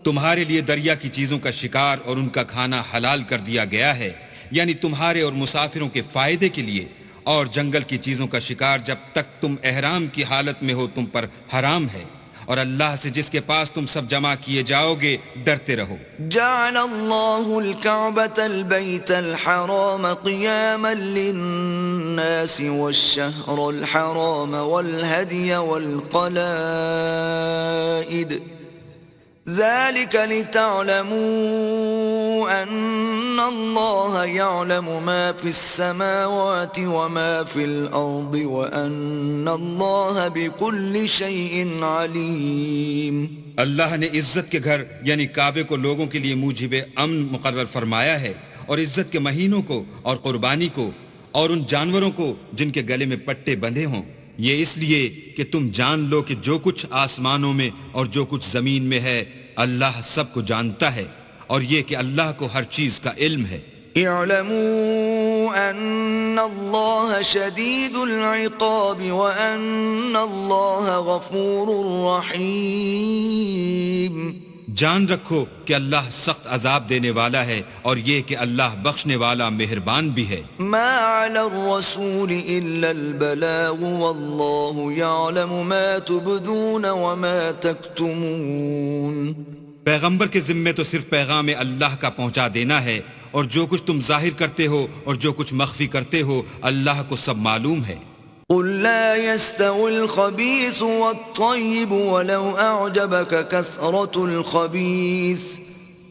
تمہارے لیے دریا کی چیزوں کا شکار اور ان کا کھانا حلال کر دیا گیا ہے، یعنی تمہارے اور مسافروں کے فائدے کے لیے، اور جنگل کی چیزوں کا شکار جب تک تم احرام کی حالت میں ہو تم پر حرام ہے، اور اللہ سے جس کے پاس تم سب جمع کیے جاؤ گے ڈرتے رہو۔ جعل الله الكعبة البيت الحرام قياما للناس والشهر الحرام والهدي والقلائد ذلك لتعلموا أن الله يعلم ما في السماوات وما في الأرض وأن الله بكل شيء عليم۔ اللہ نے عزت کے گھر یعنی کعبے کو لوگوں کے لیے موجب امن مقرر فرمایا ہے، اور عزت کے مہینوں کو اور قربانی کو اور ان جانوروں کو جن کے گلے میں پٹے بندھے ہوں، یہ اس لیے کہ تم جان لو کہ جو کچھ آسمانوں میں اور جو کچھ زمین میں ہے اللہ سب کو جانتا ہے، اور یہ کہ اللہ کو ہر چیز کا علم ہے۔ اعلموا ان اللہ شدید العقاب وان اللہ غفور رحیم۔ جان رکھو کہ اللہ سخت عذاب دینے والا ہے، اور یہ کہ اللہ بخشنے والا مہربان بھی ہے۔ ما علی الرسول الا البلاغ واللہ یعلم ما تبدون وما تکتمون۔ پیغمبر کے ذمے تو صرف پیغام اللہ کا پہنچا دینا ہے، اور جو کچھ تم ظاہر کرتے ہو اور جو کچھ مخفی کرتے ہو اللہ کو سب معلوم ہے۔ قل لا يستوي الخبيث والطيب ولو أعجبك كثرة الخبيث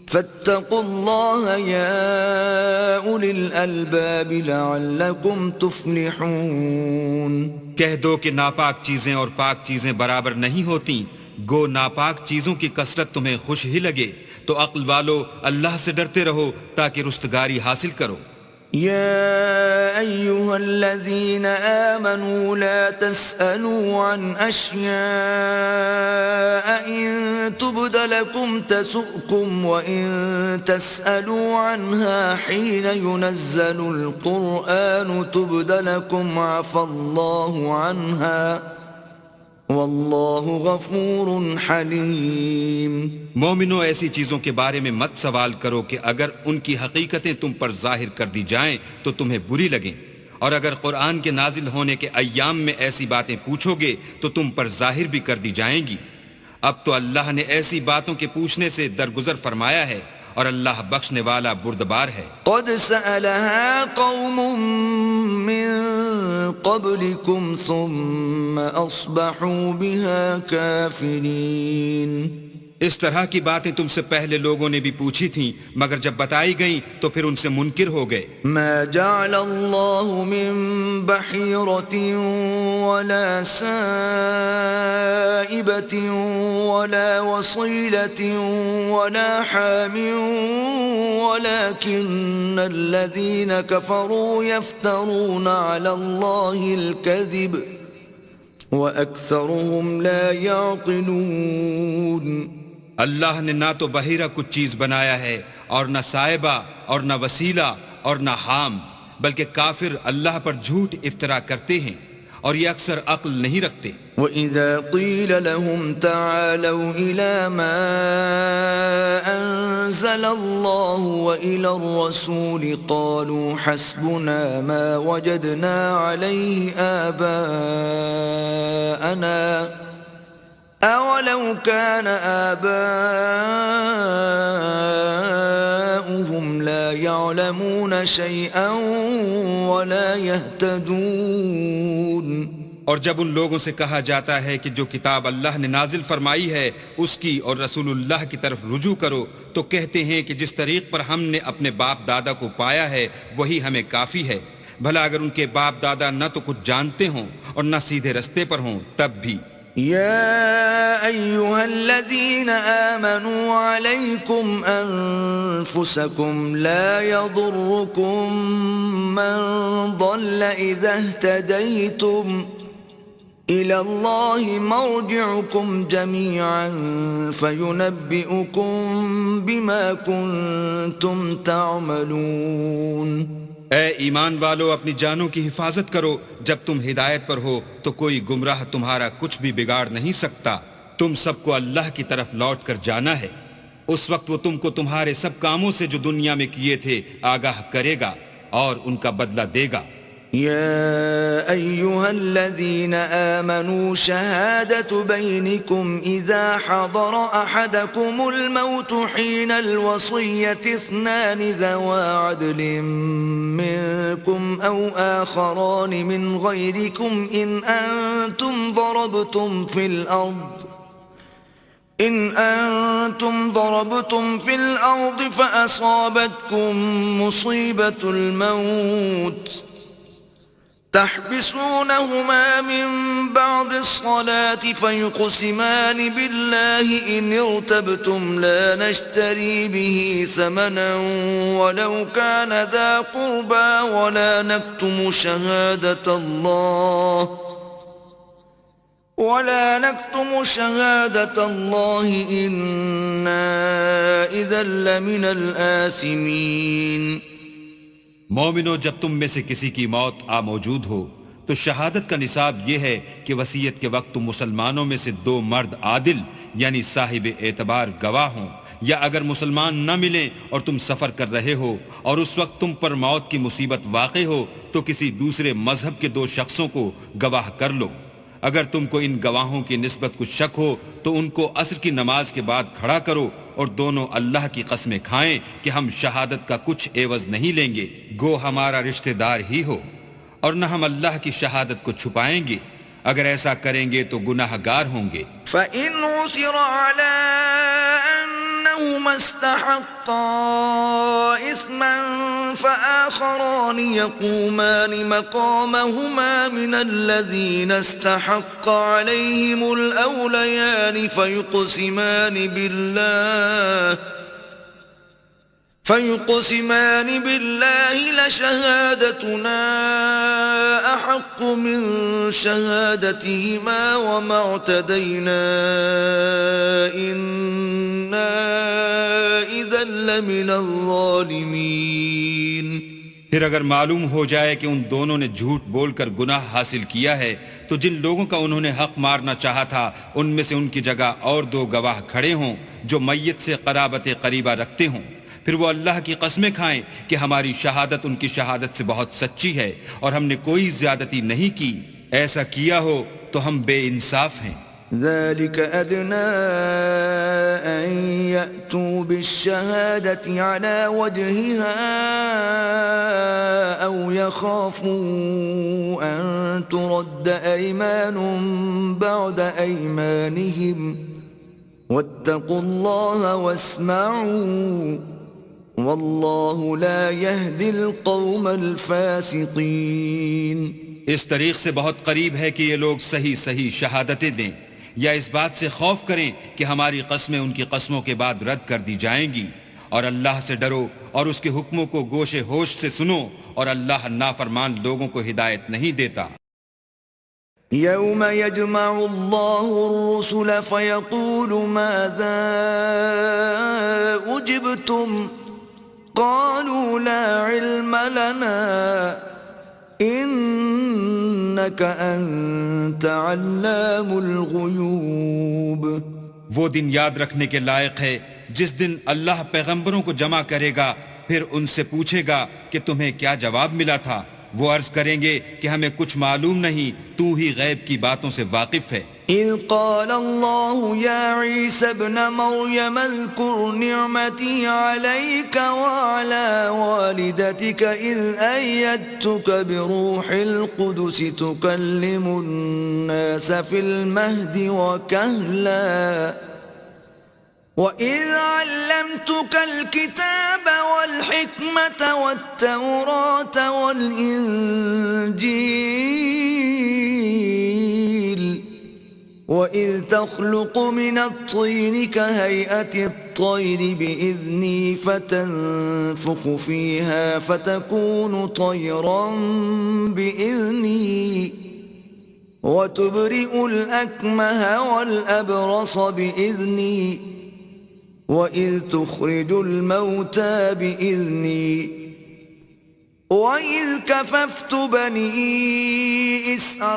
فاتقوا الله يا أولي الألباب لعلكم تفلحون۔ کہہ دو کہ ناپاک چیزیں اور پاک چیزیں برابر نہیں ہوتی، گو ناپاک چیزوں کی کثرت تمہیں خوش ہی لگے، تو عقل والو اللہ سے ڈرتے رہو تاکہ رستگاری حاصل کرو۔ يا أيها الذين آمنوا لا تسألوا عن أشياء إن تبد لكم تسؤكم وإن تسألوا عنها حين ينزل القرآن تبد لكم عفى الله عنها واللہ غفور حلیم۔ مومنو، ایسی چیزوں کے بارے میں مت سوال کرو کہ اگر ان کی حقیقتیں تم پر ظاہر کر دی جائیں تو تمہیں بری لگیں، اور اگر قرآن کے نازل ہونے کے ایام میں ایسی باتیں پوچھو گے تو تم پر ظاہر بھی کر دی جائیں گی۔ اب تو اللہ نے ایسی باتوں کے پوچھنے سے درگزر فرمایا ہے، اور اللہ بخشنے والا بردبار ہے۔ قد سألها قوم من قبلكم ثم أصبحوا بها كافرين۔ اس طرح کی باتیں تم سے پہلے لوگوں نے بھی پوچھی تھیں، مگر جب بتائی گئیں تو پھر ان سے منکر ہو گئے۔ ما جعل الله من بحيرة ولا سائبة ولا وصيلة ولا حام ولكن الذين كفروا يفترون على الله الكذب وأكثرهم لا يعقلون۔ اللہ نے نہ تو بحیرہ کچھ چیز بنایا ہے اور نہ صائبہ اور نہ وسیلہ اور نہ حام، بلکہ کافر اللہ پر جھوٹ افطرا کرتے ہیں اور یہ اکثر عقل نہیں رکھتے۔ وَإِذَا قِيلَ لَهُمْ تَعَالَوْا إِلَى مَا أَنزَلَ اللَّهُ وَإِلَى الرَّسُولِ قَالُوا حَسْبُنَا مَا وَجَدْنَا عَلَيْهِ آبَاءَنَا أَوَلَوْ كَانَ آبَاؤُهُمْ لَا يَعْلَمُونَ شَيْئًا وَلَا يَهْتَدُونَ۔ اور جب ان لوگوں سے کہا جاتا ہے کہ جو کتاب اللہ نے نازل فرمائی ہے اس کی اور رسول اللہ کی طرف رجوع کرو، تو کہتے ہیں کہ جس طریق پر ہم نے اپنے باپ دادا کو پایا ہے وہی ہمیں کافی ہے۔ بھلا اگر ان کے باپ دادا نہ تو کچھ جانتے ہوں اور نہ سیدھے رستے پر ہوں تب بھی۔ يا أيها الذين آمنوا عليكم أنفسكم لا يضركم من ضل إذا اهتديتم إلى الله مرجعكم جميعا فينبئكم بما كنتم تعملون۔ اے ایمان والو، اپنی جانوں کی حفاظت کرو، جب تم ہدایت پر ہو تو کوئی گمراہ تمہارا کچھ بھی بگاڑ نہیں سکتا۔ تم سب کو اللہ کی طرف لوٹ کر جانا ہے، اس وقت وہ تم کو تمہارے سب کاموں سے جو دنیا میں کیے تھے آگاہ کرے گا اور ان کا بدلہ دے گا۔ يا أيها الذين آمنوا شهادة بينكم إذا حضر أحدكم الموت حين الوصية اثنان ذوى عدل منكم أو آخران من غيركم إن أنتم ضربتم في الأرض فأصابتكم مصيبة الموت تحبسونهما من بعد الصلاة فيقسمان بالله إن ارتبتم لا نشتري به ثمنا ولو كان ذا قربى ولا نكتم شهادة الله إنا إذا لمن الآثمين۔ مومنو، جب تم میں سے کسی کی موت آ موجود ہو تو شہادت کا نصاب یہ ہے کہ وصیت کے وقت تم مسلمانوں میں سے دو مرد عادل یعنی صاحب اعتبار گواہ ہوں، یا اگر مسلمان نہ ملیں اور تم سفر کر رہے ہو اور اس وقت تم پر موت کی مصیبت واقع ہو تو کسی دوسرے مذہب کے دو شخصوں کو گواہ کر لو۔ اگر تم کو ان گواہوں کی نسبت کچھ شک ہو تو ان کو عصر کی نماز کے بعد کھڑا کرو اور دونوں اللہ کی قسمیں کھائیں کہ ہم شہادت کا کچھ عوض نہیں لیں گے، گو ہمارا رشتہ دار ہی ہو، اور نہ ہم اللہ کی شہادت کو چھپائیں گے، اگر ایسا کریں گے تو گناہ گار ہوں گے۔ فَإِنْ عُثِرَ عَلَىٰ أَنَّهُمَا اسْتَحَقَّا إِثْمًا فَآخَرَانِ يَقُومَانِ مَقَامَهُمَا مِنَ الَّذِينَ استحق عليهم الأوليان فيقسمان بالله لشهادتنا أحق من شهادتهما وما اعتدينا إنا إذا لمن الظالمين۔ پھر اگر معلوم ہو جائے کہ ان دونوں نے جھوٹ بول کر گناہ حاصل کیا ہے تو جن لوگوں کا انہوں نے حق مارنا چاہا تھا ان میں سے ان کی جگہ اور دو گواہ کھڑے ہوں جو میت سے قرابت قریبہ رکھتے ہوں، پھر وہ اللہ کی قسمیں کھائیں کہ ہماری شہادت ان کی شہادت سے بہت سچی ہے اور ہم نے کوئی زیادتی نہیں کی، ایسا کیا ہو تو ہم بے انصاف ہیں۔ ذلك أدنى أن يأتوا بالشهادة على وجهها أو يخافوا أن ترد أيمان بعد أيمانهم واتقوا الله واسمعوا والله لا يهدي القوم الفاسقين. اس طریق سے بہت قریب ہے کہ یہ لوگ صحیح صحیح شہادتیں دیں، یا اس بات سے خوف کریں کہ ہماری قسمیں ان کی قسموں کے بعد رد کر دی جائیں گی. اور اللہ سے ڈرو اور اس کے حکموں کو گوش ہوش سے سنو، اور اللہ نافرمان لوگوں کو ہدایت نہیں دیتا. يوم يجمع الله الرسل فيقول ماذا أجبتم قالوا لا علم لنا إنك أنت علام الغيوب. وہ دن یاد رکھنے کے لائق ہے جس دن اللہ پیغمبروں کو جمع کرے گا، پھر ان سے پوچھے گا کہ تمہیں کیا جواب ملا تھا. وہ عرض کریں گے کہ ہمیں کچھ معلوم نہیں، تو ہی غیب کی باتوں سے واقف ہے. إذ قال الله يا عيسى ابن مريم اذكر نعمتي عليك وعلى والدتك إذ أيدتك بروح القدس تكلم الناس في المهد وكهلا وَإِذْ عَلَّمْتُكَ الْكِتَابَ وَالْحِكْمَةَ وَالتَّوْرَاةَ وَالْإِنْجِيلَ وَإِذْ تَخْلُقُ مِنَ الطِّينِ كَهَيْئَةِ الطَّيْرِ بِإِذْنِي فَتَنفُخُ فِيهَا فَتَكُونُ طَيْرًا بِإِذْنِي وَتُبْرِئُ الْأَكْمَهَ وَالْأَبْرَصَ بِإِذْنِي وَإِذْ تُخْرِجُ الْمَوْتَى بِإِذْنِي وَإِذْ كَفَفْتُ بَنِي إِسْرَائِيلَ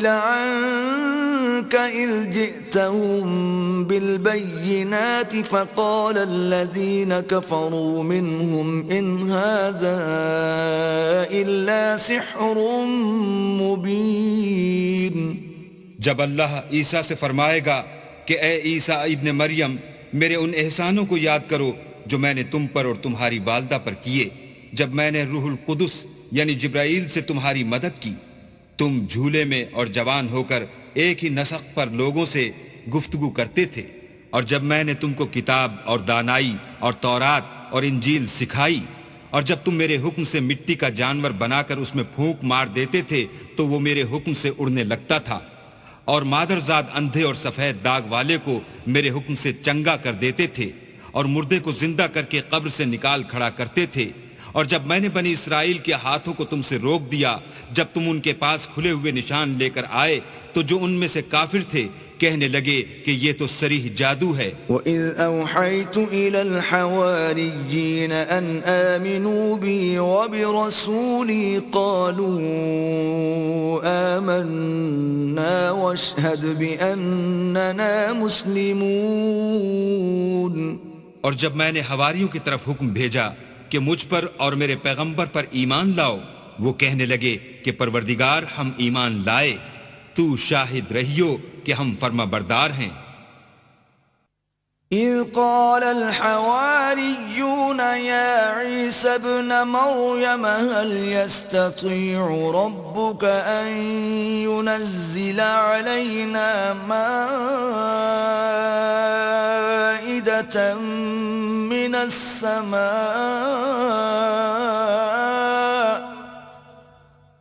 عَنْكَ إِذْ جِئْتَهُمْ بِالْبَيِّنَاتِ فَقَالَ الَّذِينَ كَفَرُوا مِنْهُمْ إِنْ هَذَا إِلَّا سِحْرٌ مُبِينٌ. جب اللہ عیسیٰ سے فرمائے گا کہ اے عیسیٰ ابن مریم، میرے ان احسانوں کو یاد کرو جو میں نے تم پر اور تمہاری والدہ پر کیے، جب میں نے روح القدس یعنی جبرائیل سے تمہاری مدد کی. تم جھولے میں اور جوان ہو کر ایک ہی نسق پر لوگوں سے گفتگو کرتے تھے، اور جب میں نے تم کو کتاب اور دانائی اور تورات اور انجیل سکھائی، اور جب تم میرے حکم سے مٹی کا جانور بنا کر اس میں پھونک مار دیتے تھے تو وہ میرے حکم سے اڑنے لگتا تھا، اور مادرزاد اندھے اور سفید داغ والے کو میرے حکم سے چنگا کر دیتے تھے، اور مردے کو زندہ کر کے قبر سے نکال کھڑا کرتے تھے. اور جب میں نے بنی اسرائیل کے ہاتھوں کو تم سے روک دیا، جب تم ان کے پاس کھلے ہوئے نشان لے کر آئے، تو جو ان میں سے کافر تھے کہنے لگے کہ یہ تو صریح جادو ہے. وَإِذْ أَوْحَيْتُ إِلَى الْحَوَارِيِّينَ أَنْ آمِنُوا بِي وَبِرَسُولِي قَالُوا آمَنَّا وَاشْهَدْ بِأَنَّنَا مُسْلِمُونَ. اور جب میں نے حواریوں کی طرف حکم بھیجا کہ مجھ پر اور میرے پیغمبر پر ایمان لاؤ، وہ کہنے لگے کہ پروردگار ہم ایمان لائے، تو شاہد رہیو کہ ہم فرما بردار ہیں. إذ قال الحواريون يا عيسى ابن مريم هل يستطيع ربك أن ينزل علينا مائدة من السماء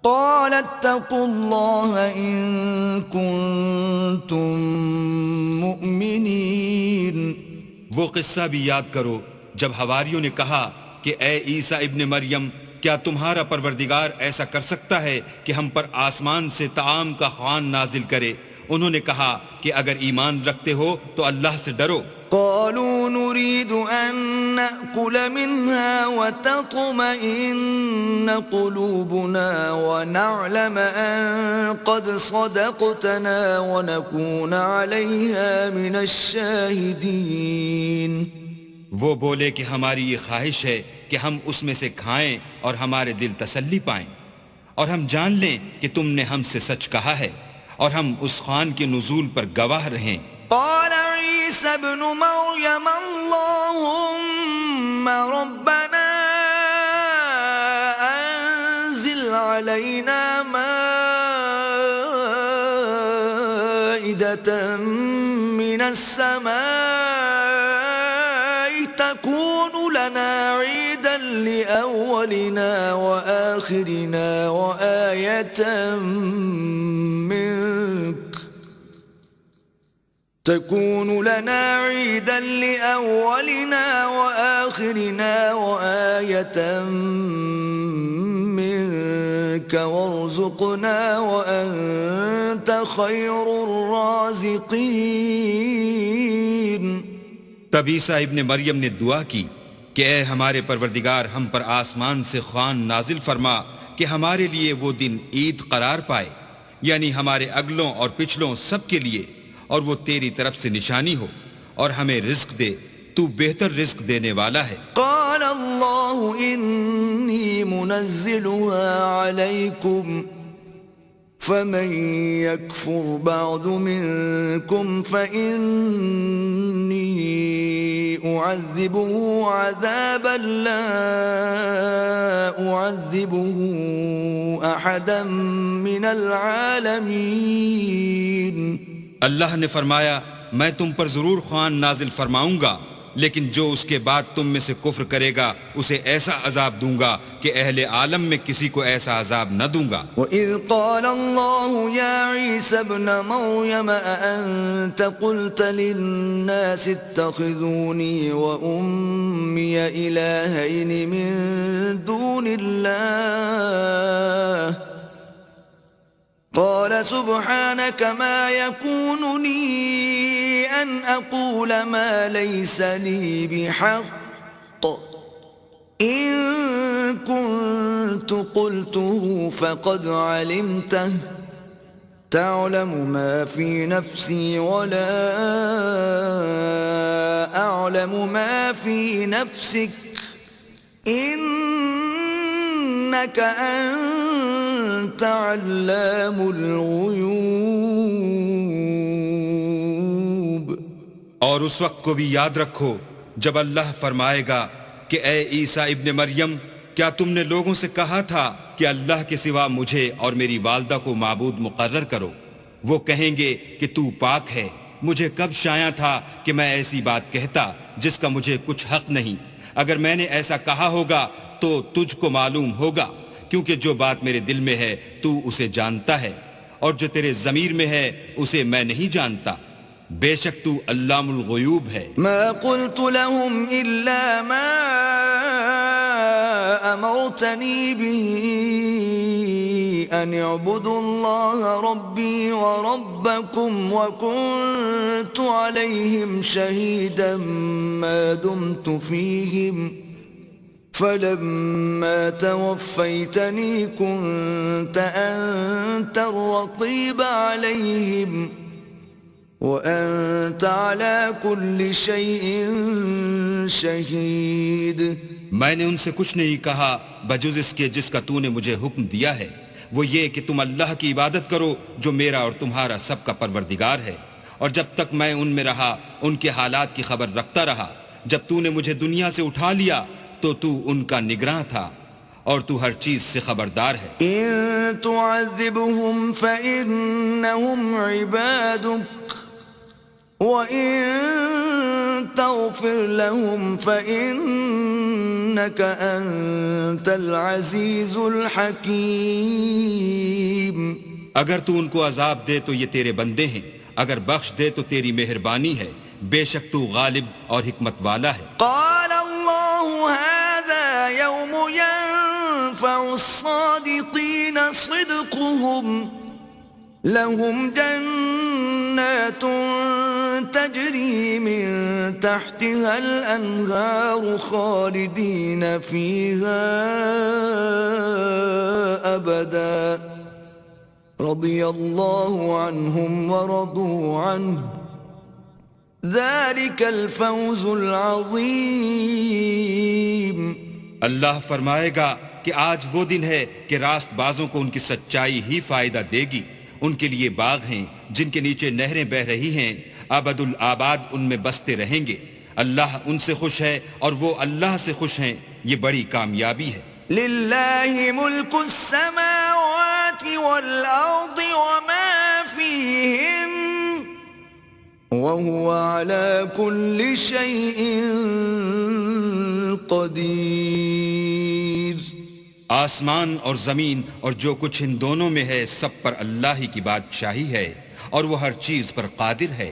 قال اتقوا الله إن كنتم مؤمنين. وہ قصہ بھی یاد کرو جب حواریوں نے کہا کہ اے عیسیٰ ابن مریم، کیا تمہارا پروردگار ایسا کر سکتا ہے کہ ہم پر آسمان سے طعام کا خوان نازل کرے؟ انہوں نے کہا کہ اگر ایمان رکھتے ہو تو اللہ سے ڈرو. قالوا نريد أن نأكل منها وتطمئن قلوبنا ونعلم أن قد صدقتنا ونكون عليها من الشاهدين. وہ بولے کہ ہماری یہ خواہش ہے کہ ہم اس میں سے کھائیں اور ہمارے دل تسلی پائیں، اور ہم جان لیں کہ تم نے ہم سے سچ کہا ہے، اور ہم اس خوان کے نزول پر گواہ رہیں. قال عيسى ابن مريم اللهم ربنا أنزل علينا مائدة السماء تكون لنا عيدا لأولنا وآخرنا وآية منك تكون لنا عيدا لأولنا وآخرنا وآية منك وارزقنا وأنت خير الرازقين. تب عیسیٰ ابن مریم نے دعا کی کہ اے ہمارے پروردگار، ہم پر آسمان سے خوان نازل فرما کہ ہمارے لیے وہ دن عید قرار پائے، یعنی ہمارے اگلوں اور پچھلوں سب کے لیے، اور وہ تیری طرف سے نشانی ہو، اور ہمیں رزق دے، تو بہتر رزق دینے والا ہے. قال اللہ انی منزلها علیکم فمن يكفر بعد منكم فإني أعذبه عذابا لا أعذبه أحدا من العالمين. اللہ نے فرمایا میں تم پر ضرور خوان نازل فرماؤں گا، لیکن جو اس کے بعد تم میں سے کفر کرے گا اسے ایسا عذاب دوں گا کہ اہل عالم میں کسی کو ایسا عذاب نہ دوں گا. وَإِذْ قَالَ اللَّهُ يَا عِيسَى ابْنَ مَرْيَمَ أَأَنْتَ قُلْتَ لِلنَّاسِ اتَّخِذُونِي وَأُمِّيَ إِلَٰهَيْنِ مِن دُونِ اللَّهِ قال سبحانك ما يكون لي أن أقول ما ليس لي بحق إن كنت قلته فقد علمته تعلم ما في نفسي ولا أعلم ما في نفسك إنك أنت علام الغیوب. اور اس وقت کو بھی یاد رکھو جب اللہ فرمائے گا کہ اے عیسیٰ ابن مریم، کیا تم نے لوگوں سے کہا تھا کہ اللہ کے سوا مجھے اور میری والدہ کو معبود مقرر کرو؟ وہ کہیں گے کہ تو پاک ہے، مجھے کب شایع تھا کہ میں ایسی بات کہتا جس کا مجھے کچھ حق نہیں. اگر میں نے ایسا کہا ہوگا تو تجھ کو معلوم ہوگا، کیونکہ جو بات میرے دل میں ہے تو اسے جانتا ہے، اور جو تیرے ضمیر میں ہے اسے میں نہیں جانتا. بے شک تو علام الغیوب ہے. ما قلت لهم إلا ما أمرتني به أن اعبدوا الله ربي وربكم وكنت عليهم شهيدا ما دمت فيهم فلما توفيتني كنت أنت الرقيب عليهم وأنت على كل شيء شهيد. میں نے ان سے کچھ نہیں کہا بجز اس کے جس کا تو نے مجھے حکم دیا ہے، وہ یہ کہ تم اللہ کی عبادت کرو جو میرا اور تمہارا سب کا پروردگار ہے، اور جب تک میں ان میں رہا ان کے حالات کی خبر رکھتا رہا. جب تو نے مجھے دنیا سے اٹھا لیا تو تو ان کا نگراں تھا اور تو ہر چیز سے خبردار ہے. إن تعذبهم فإنهم عبادك وَإِن تَغْفِرْ لَهُمْ فَإِنَّكَ أَنْتَ الْعَزِيزُ الْحَكِيمُ. اگر تو ان کو عذاب دے تو یہ تیرے بندے ہیں، اگر بخش دے تو تیری مہربانی ہے، بے شک تو غالب اور حکمت والا ہے. قال اللہ هذا يوم ينفع الصادقين صدقهم لهم جنات تجري من تحتها الأنهار خالدين فيها أبدا رضي الله عنهم ورضوا عنه ذلك الفوز العظيم. اللہ فرمائے گا کہ آج وہ دن ہے کہ راست بازوں کو ان کی سچائی ہی فائدہ دے گی. ان کے لیے باغ ہیں جن کے نیچے نہریں بہ رہی ہیں، ابد الآباد ان میں بستے رہیں گے. اللہ ان سے خوش ہے اور وہ اللہ سے خوش ہیں. یہ بڑی کامیابی ہے. للہ ملک السماوات والارض وما فیہن وهو على كل شيء قدير. آسمان اور زمین اور جو کچھ ان دونوں میں ہے سب پر اللہ ہی کی بادشاہی ہے اور وہ ہر چیز پر قادر ہے.